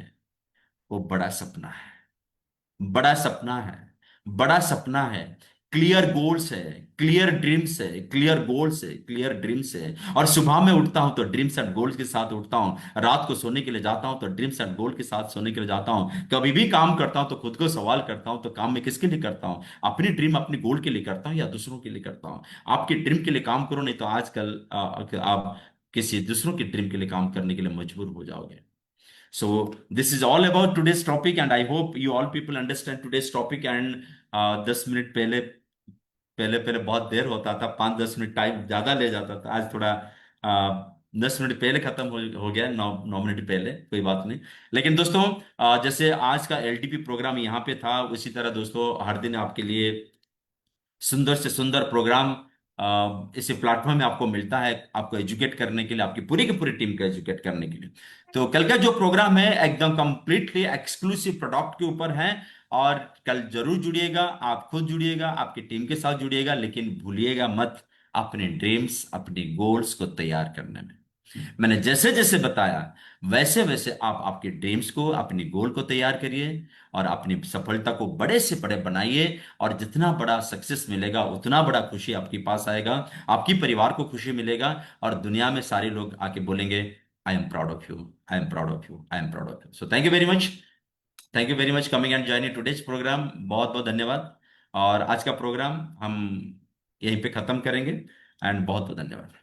वो बड़ा सपना है। बड़ा सपना है, बड़ा सपना है, क्लियर गोल्स है, क्लियर ड्रीम्स है, क्लियर गोल्स है, क्लियर ड्रीम्स है। और सुबह में उठता हूं तो ड्रीम्स एंड गोल्स के साथ उठता हूं, रात को सोने के लिए जाता हूं तो ड्रीम्स एंड गोल के साथ सोने के लिए जाता हूं। कभी भी काम करता हूं तो खुद को सवाल करता हूं, तो काम में किसके लिए करता हूं? अपनी ड्रीम अपनी गोल के लिए करता हूं या दूसरों के लिए करता हूं? आपकी ड्रीम के लिए काम करो, नहीं तो आजकल आप किसी दूसरों की ड्रीम के लिए काम करने के लिए मजबूर हो जाओगे। So this is all about today's topic, and I hope you all people understand today's topic. And 10 minute पहले पहले पहले बहुत देर होता था, 5-10 मिनट टाइम ज्यादा ले जाता था। आज थोड़ा 10 मिनट पहले खत्म हो गया, 9 9 मिनट पहले, कोई बात नहीं। लेकिन दोस्तों जैसे आज का एलटीपी प्रोग्राम यहाँ पे था, उसी तरह दोस्तों हर दिन आपके लिए सुंदर से सुंदर प्रोग्राम इसी प्लेटफॉर्म में आपको मिलता है, आपको एजुकेट करने के लिए, आपकी पूरी की पूरी टीम को एजुकेट करने के लिए। तो कल का जो प्रोग्राम है एकदम कंप्लीटली एक्सक्लूसिव प्रोडक्ट के ऊपर है, और कल जरूर जुड़िएगा, आप खुद जुड़िएगा, आपकी टीम के साथ जुड़िएगा, लेकिन भूलिएगा मत अपने ड्रीम्स अपने गोल्स को तैयार करने में। मैंने जैसे जैसे बताया वैसे वैसे आप आपके ड्रीम्स को अपनी गोल को तैयार करिए और अपनी सफलता को बड़े से बड़े बनाइए। और जितना बड़ा सक्सेस मिलेगा उतना बड़ा खुशी आपके पास आएगा, आपकी परिवार को खुशी मिलेगा, और दुनिया में सारे लोग आके बोलेंगे I am proud of you, I am proud of you, I am proud of you. So thank you very much, thank you very much coming and joining today's programme. बहुत बहुत धन्यवाद। और आज का प्रोग्राम हम यहीं पे खत्म करेंगे, एंड बहुत बहुत धन्यवाद।